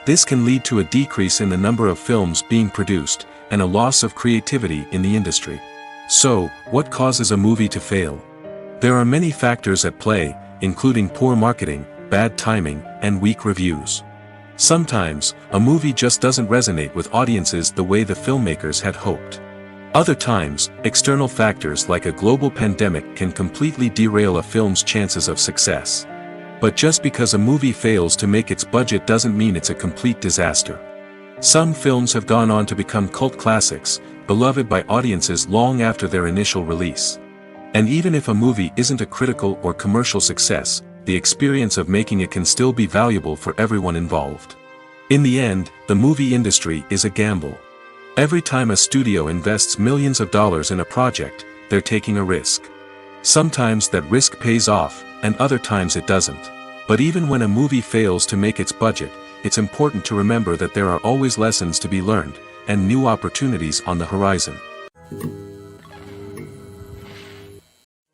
This can lead to a decrease in the number of films being produced, and a loss of creativity in the industry. So, what causes a movie to fail? There are many factors at play, including poor marketing, bad timing, and weak reviews. Sometimes, a movie just doesn't resonate with audiences the way the filmmakers had hoped. Other times, external factors like a global pandemic can completely derail a film's chances of success. But just because a movie fails to make its budget doesn't mean it's a complete disaster. Some films have gone on to become cult classics, beloved by audiences long after their initial release. And even if a movie isn't a critical or commercial success, the experience of making it can still be valuable for everyone involved. In the end, the movie industry is a gamble. Every time a studio invests millions of dollars in a project, they're taking a risk. Sometimes that risk pays off, and other times it doesn't. But even when a movie fails to make its budget, it's important to remember that there are always lessons to be learned, and new opportunities on the horizon.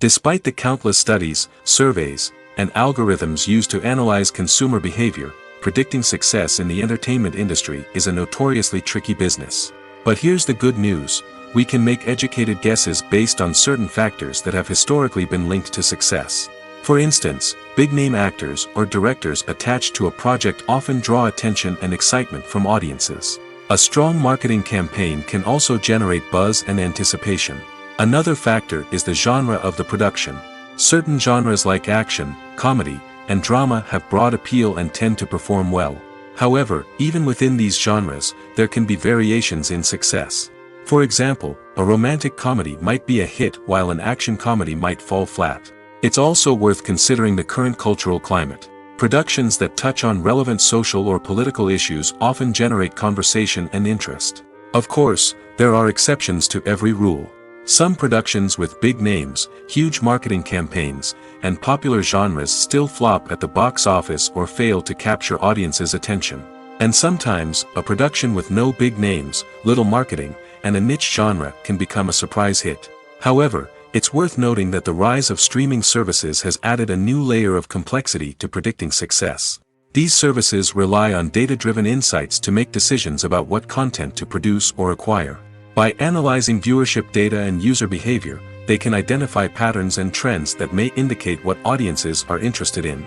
Despite the countless studies, surveys, and algorithms used to analyze consumer behavior, predicting success in the entertainment industry is a notoriously tricky business. But here's the good news: we can make educated guesses based on certain factors that have historically been linked to success. For instance, big-name actors or directors attached to a project often draw attention and excitement from audiences. A strong marketing campaign can also generate buzz and anticipation. Another factor is the genre of the production. Certain genres like action, comedy, and drama have broad appeal and tend to perform well. However, even within these genres, there can be variations in success. For example, a romantic comedy might be a hit while an action comedy might fall flat. It's also worth considering the current cultural climate. Productions that touch on relevant social or political issues often generate conversation and interest. Of course, there are exceptions to every rule. Some productions with big names, huge marketing campaigns, and popular genres still flop at the box office or fail to capture audiences' attention. And sometimes, a production with no big names, little marketing, and a niche genre can become a surprise hit. However, it's worth noting that the rise of streaming services has added a new layer of complexity to predicting success. These services rely on data-driven insights to make decisions about what content to produce or acquire. By analyzing viewership data and user behavior, they can identify patterns and trends that may indicate what audiences are interested in.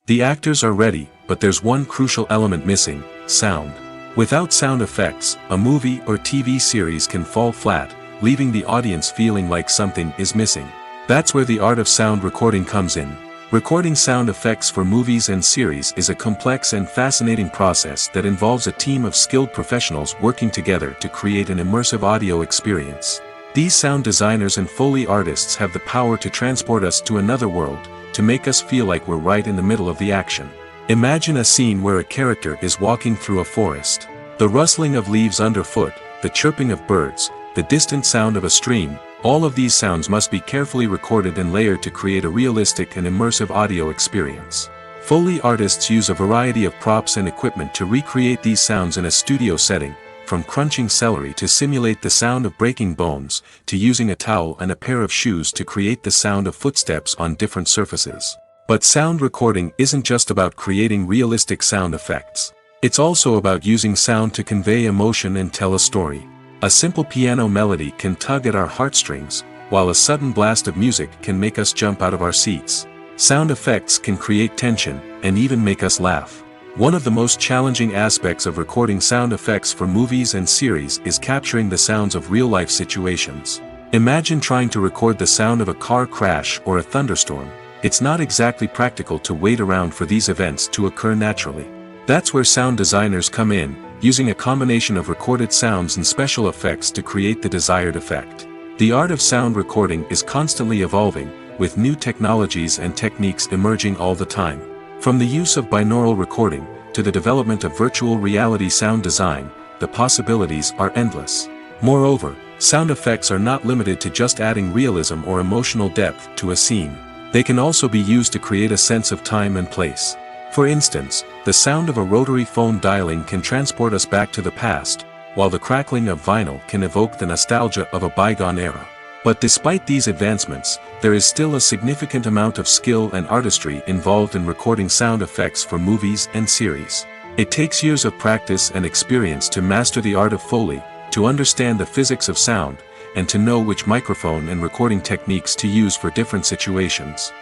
The actors are ready, but there's one crucial element missing: sound. Without sound effects, a movie or TV series can fall flat, leaving the audience feeling like something is missing. That's where the art of sound recording comes in. Recording sound effects for movies and series is a complex and fascinating process that involves a team of skilled professionals working together to create an immersive audio experience. These sound designers and Foley artists have the power to transport us to another world, to make us feel like we're right in the middle of the action. Imagine a scene where a character is walking through a forest. The rustling of leaves underfoot, the chirping of birds, the distant sound of a stream, all of these sounds must be carefully recorded and layered to create a realistic and immersive audio experience. Foley artists use a variety of props and equipment to recreate these sounds in a studio setting, from crunching celery to simulate the sound of breaking bones, to using a towel and a pair of shoes to create the sound of footsteps on different surfaces. But sound recording isn't just about creating realistic sound effects. It's also about using sound to convey emotion and tell a story. A simple piano melody can tug at our heartstrings, while a sudden blast of music can make us jump out of our seats. Sound effects can create tension, and even make us laugh. One of the most challenging aspects of recording sound effects for movies and series is capturing the sounds of real-life situations. Imagine trying to record the sound of a car crash or a thunderstorm. It's not exactly practical to wait around for these events to occur naturally. That's where sound designers come in, using a combination of recorded sounds and special effects to create the desired effect. The art of sound recording is constantly evolving, with new technologies and techniques emerging all the time. From the use of binaural recording, to the development of virtual reality sound design, the possibilities are endless. Moreover, sound effects are not limited to just adding realism or emotional depth to a scene. They can also be used to create a sense of time and place. For instance, the sound of a rotary phone dialing can transport us back to the past, while the crackling of vinyl can evoke the nostalgia of a bygone era. But despite these advancements, there is still a significant amount of skill and artistry involved in recording sound effects for movies and series. It takes years of practice and experience to master the art of Foley, to understand the physics of sound, and to know which microphone and recording techniques to use for different situations.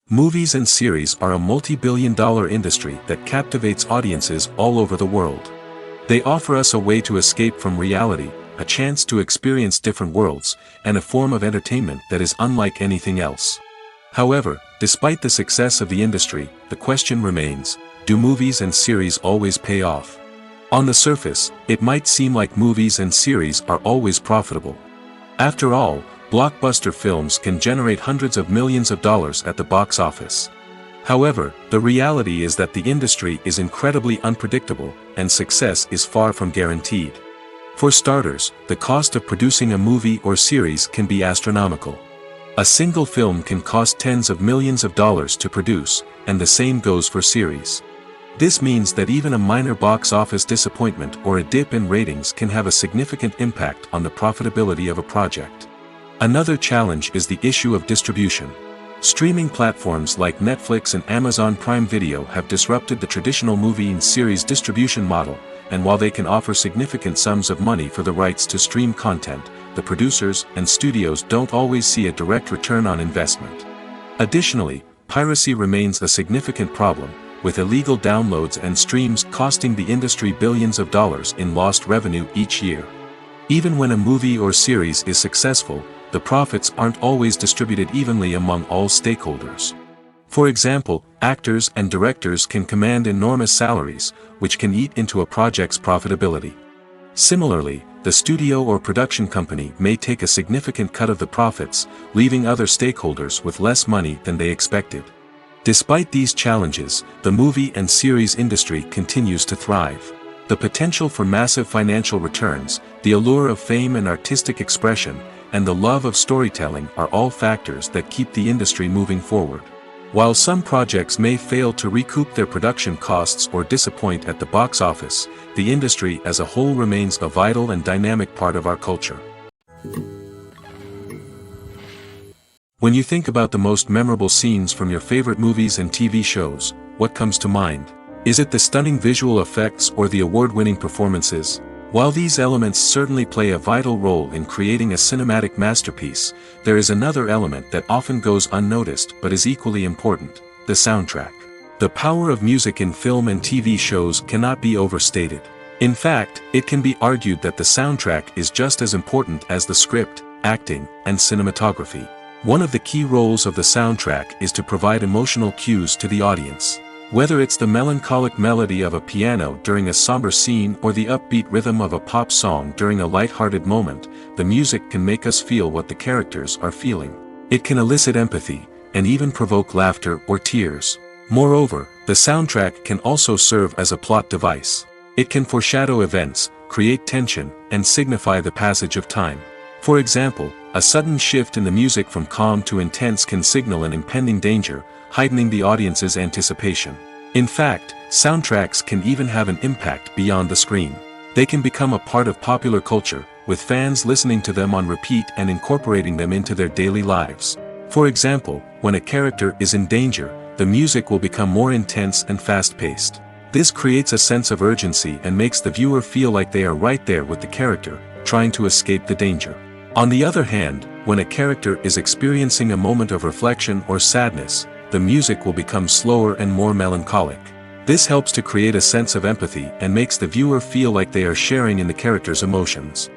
Movies and series are a multi-billion-dollar industry that captivates audiences all over the world. They offer us a way to escape from reality, a chance to experience different worlds, and a form of entertainment that is unlike anything else. However, despite the success of the industry, the question remains: do movies and series always pay off? On the surface, it might seem like movies and series are always profitable. After all, blockbuster films can generate hundreds of millions of dollars at the box office. However, the reality is that the industry is incredibly unpredictable, and success is far from guaranteed. For starters, the cost of producing a movie or series can be astronomical. A single film can cost tens of millions of dollars to produce, and the same goes for series. This means that even a minor box office disappointment or a dip in ratings can have a significant impact on the profitability of a project. Another challenge is the issue of distribution. Streaming platforms like Netflix and Amazon Prime Video have disrupted the traditional movie and series distribution model, and while they can offer significant sums of money for the rights to stream content, the producers and studios don't always see a direct return on investment. Additionally, piracy remains a significant problem, with illegal downloads and streams costing the industry billions of dollars in lost revenue each year. Even when a movie or series is successful, the profits aren't always distributed evenly among all stakeholders. For example, actors and directors can command enormous salaries, which can eat into a project's profitability. Similarly, the studio or production company may take a significant cut of the profits, leaving other stakeholders with less money than they expected. Despite these challenges, the movie and series industry continues to thrive. The potential for massive financial returns, the allure of fame and artistic expression, and the love of storytelling are all factors that keep the industry moving forward. While some projects may fail to recoup their production costs or disappoint at the box office, the industry as a whole remains a vital and dynamic part of our culture. When you think about the most memorable scenes from your favorite movies and TV shows, what comes to mind? Is it the stunning visual effects or the award-winning performances? While these elements certainly play a vital role in creating a cinematic masterpiece, there is another element that often goes unnoticed but is equally important: the soundtrack. The power of music in film and TV shows cannot be overstated. In fact, it can be argued that the soundtrack is just as important as the script, acting, and cinematography. One of the key roles of the soundtrack is to provide emotional cues to the audience. Whether it's the melancholic melody of a piano during a somber scene or the upbeat rhythm of a pop song during a light-hearted moment, the music can make us feel what the characters are feeling. It can elicit empathy, and even provoke laughter or tears. Moreover, the soundtrack can also serve as a plot device. It can foreshadow events, create tension, and signify the passage of time. For example, a sudden shift in the music from calm to intense can signal an impending danger, heightening the audience's anticipation. In fact, soundtracks can even have an impact beyond the screen. They can become a part of popular culture, with fans listening to them on repeat and incorporating them into their daily lives. For example, when a character is in danger, the music will become more intense and fast-paced. This creates a sense of urgency and makes the viewer feel like they are right there with the character, trying to escape the danger. On the other hand, when a character is experiencing a moment of reflection or sadness, the music will become slower and more melancholic. This helps to create a sense of empathy and makes the viewer feel like they are sharing in the character's emotions.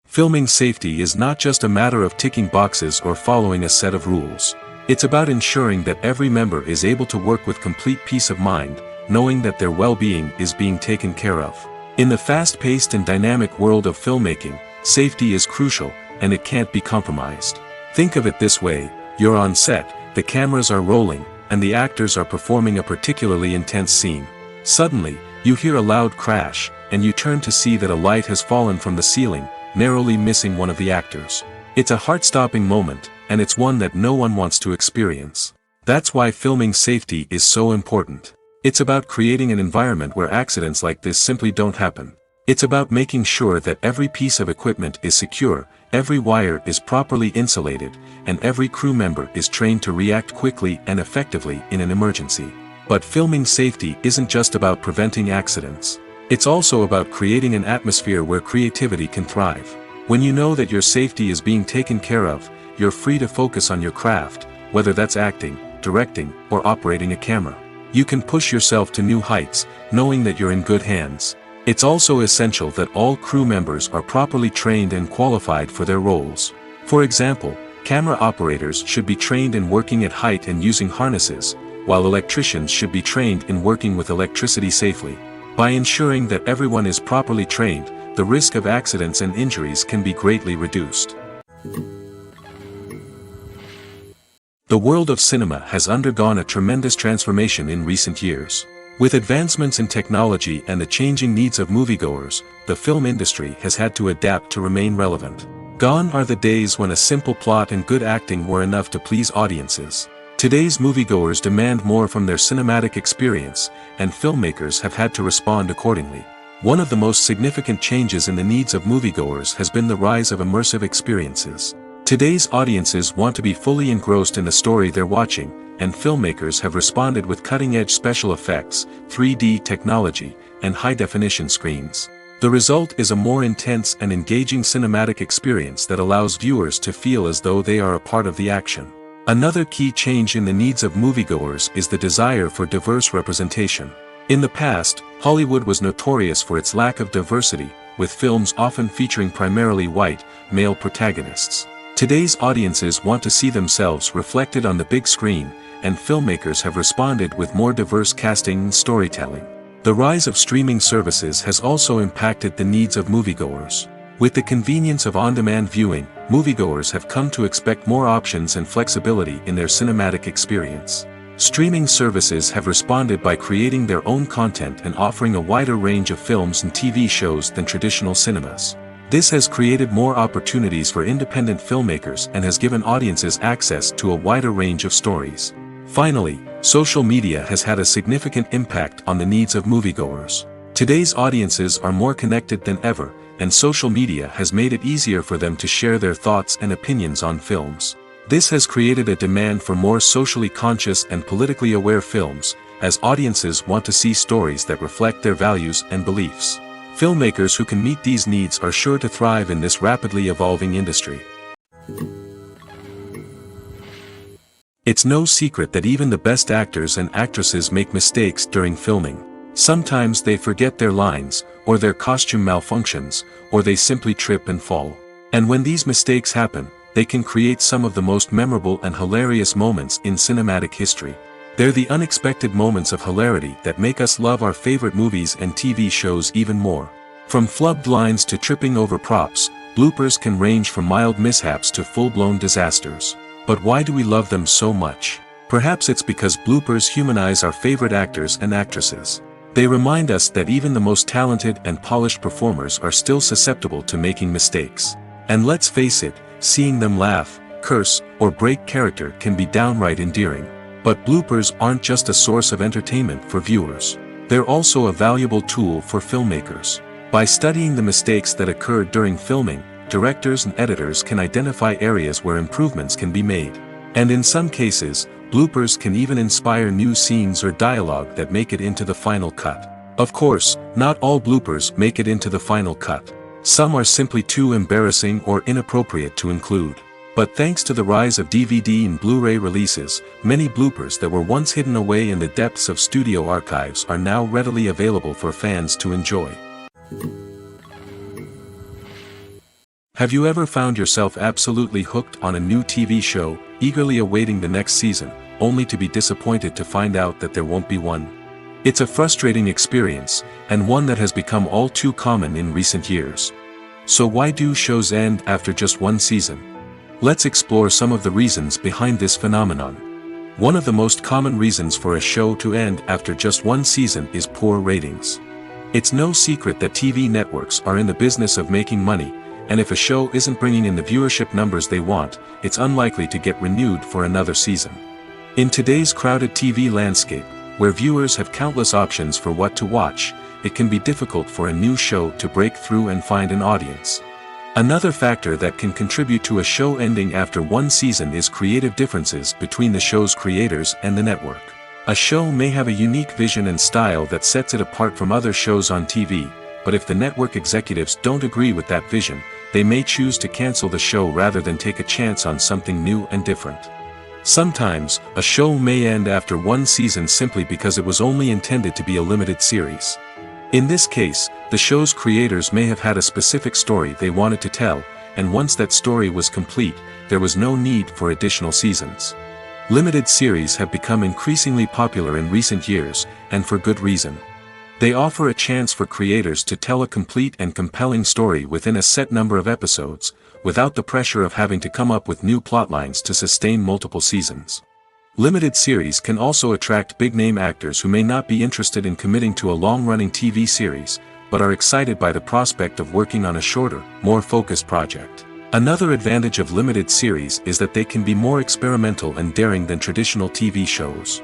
Filming safety is not just a matter of ticking boxes or following a set of rules. It's about ensuring that every member is able to work with complete peace of mind, knowing that their well-being is being taken care of. In the fast-paced and dynamic world of filmmaking, safety is crucial, and it can't be compromised. Think of it this way: you're on set, the cameras are rolling, and the actors are performing a particularly intense scene. Suddenly, you hear a loud crash, and you turn to see that a light has fallen from the ceiling, narrowly missing one of the actors. It's a heart-stopping moment, and it's one that no one wants to experience. That's why filming safety is so important. It's about creating an environment where accidents like this simply don't happen. It's about making sure that every piece of equipment is secure, every wire is properly insulated, and every crew member is trained to react quickly and effectively in an emergency. But filming safety isn't just about preventing accidents. It's also about creating an atmosphere where creativity can thrive. When you know that your safety is being taken care of, you're free to focus on your craft, whether that's acting, directing, or operating a camera. You can push yourself to new heights, knowing that you're in good hands. It's also essential that all crew members are properly trained and qualified for their roles. For example, camera operators should be trained in working at height and using harnesses, while electricians should be trained in working with electricity safely. By ensuring that everyone is properly trained, the risk of accidents and injuries can be greatly reduced. The world of cinema has undergone a tremendous transformation in recent years. With advancements in technology and the changing needs of moviegoers, the film industry has had to adapt to remain relevant. Gone are the days when a simple plot and good acting were enough to please audiences. Today's moviegoers demand more from their cinematic experience, and filmmakers have had to respond accordingly. One of the most significant changes in the needs of moviegoers has been the rise of immersive experiences. Today's audiences want to be fully engrossed in the story they're watching, and filmmakers have responded with cutting-edge special effects, 3D technology, and high-definition screens. The result is a more intense and engaging cinematic experience that allows viewers to feel as though they are a part of the action. Another key change in the needs of moviegoers is the desire for diverse representation. In the past, Hollywood was notorious for its lack of diversity, with films often featuring primarily white, male protagonists. Today's audiences want to see themselves reflected on the big screen, and filmmakers have responded with more diverse casting and storytelling. The rise of streaming services has also impacted the needs of moviegoers. With the convenience of on-demand viewing, moviegoers have come to expect more options and flexibility in their cinematic experience. Streaming services have responded by creating their own content and offering a wider range of films and TV shows than traditional cinemas. This has created more opportunities for independent filmmakers and has given audiences access to a wider range of stories. Finally, social media has had a significant impact on the needs of moviegoers. Today's audiences are more connected than ever, and social media has made it easier for them to share their thoughts and opinions on films. This has created a demand for more socially conscious and politically aware films, as audiences want to see stories that reflect their values and beliefs. Filmmakers who can meet these needs are sure to thrive in this rapidly evolving industry. It's no secret that even the best actors and actresses make mistakes during filming. Sometimes they forget their lines, or their costume malfunctions, or they simply trip and fall. And when these mistakes happen, they can create some of the most memorable and hilarious moments in cinematic history. They're the unexpected moments of hilarity that make us love our favorite movies and TV shows even more. From flubbed lines to tripping over props, bloopers can range from mild mishaps to full-blown disasters. But why do we love them so much? Perhaps it's because bloopers humanize our favorite actors and actresses. They remind us that even the most talented and polished performers are still susceptible to making mistakes. And let's face it, seeing them laugh, curse, or break character can be downright endearing. But bloopers aren't just a source of entertainment for viewers. They're also a valuable tool for filmmakers. By studying the mistakes that occurred during filming, directors and editors can identify areas where improvements can be made. And in some cases, bloopers can even inspire new scenes or dialogue that make it into the final cut. Of course, not all bloopers make it into the final cut. Some are simply too embarrassing or inappropriate to include. But thanks to the rise of DVD and Blu-ray releases, many bloopers that were once hidden away in the depths of studio archives are now readily available for fans to enjoy. Have you ever found yourself absolutely hooked on a new TV show, eagerly awaiting the next season, only to be disappointed to find out that there won't be one? It's a frustrating experience, and one that has become all too common in recent years. So why do shows end after just one season? Let's explore some of the reasons behind this phenomenon. One of the most common reasons for a show to end after just one season is poor ratings. It's no secret that TV networks are in the business of making money, and if a show isn't bringing in the viewership numbers they want, it's unlikely to get renewed for another season. In today's crowded TV landscape, where viewers have countless options for what to watch, it can be difficult for a new show to break through and find an audience. Another factor that can contribute to a show ending after one season is creative differences between the show's creators and the network. A show may have a unique vision and style that sets it apart from other shows on TV, but if the network executives don't agree with that vision, they may choose to cancel the show rather than take a chance on something new and different. Sometimes, a show may end after one season simply because it was only intended to be a limited series. In this case, the show's creators may have had a specific story they wanted to tell, and once that story was complete, there was no need for additional seasons. Limited series have become increasingly popular in recent years, and for good reason. They offer a chance for creators to tell a complete and compelling story within a set number of episodes, without the pressure of having to come up with new plotlines to sustain multiple seasons. Limited series can also attract big-name actors who may not be interested in committing to a long-running TV series, but are excited by the prospect of working on a shorter, more focused project. Another advantage of limited series is that they can be more experimental and daring than traditional TV shows.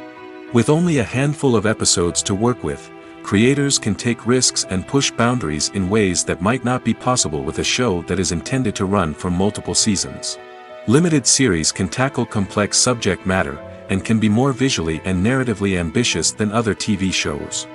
With only a handful of episodes to work with, creators can take risks and push boundaries in ways that might not be possible with a show that is intended to run for multiple seasons. Limited series can tackle complex subject matter, and can be more visually and narratively ambitious than other TV shows.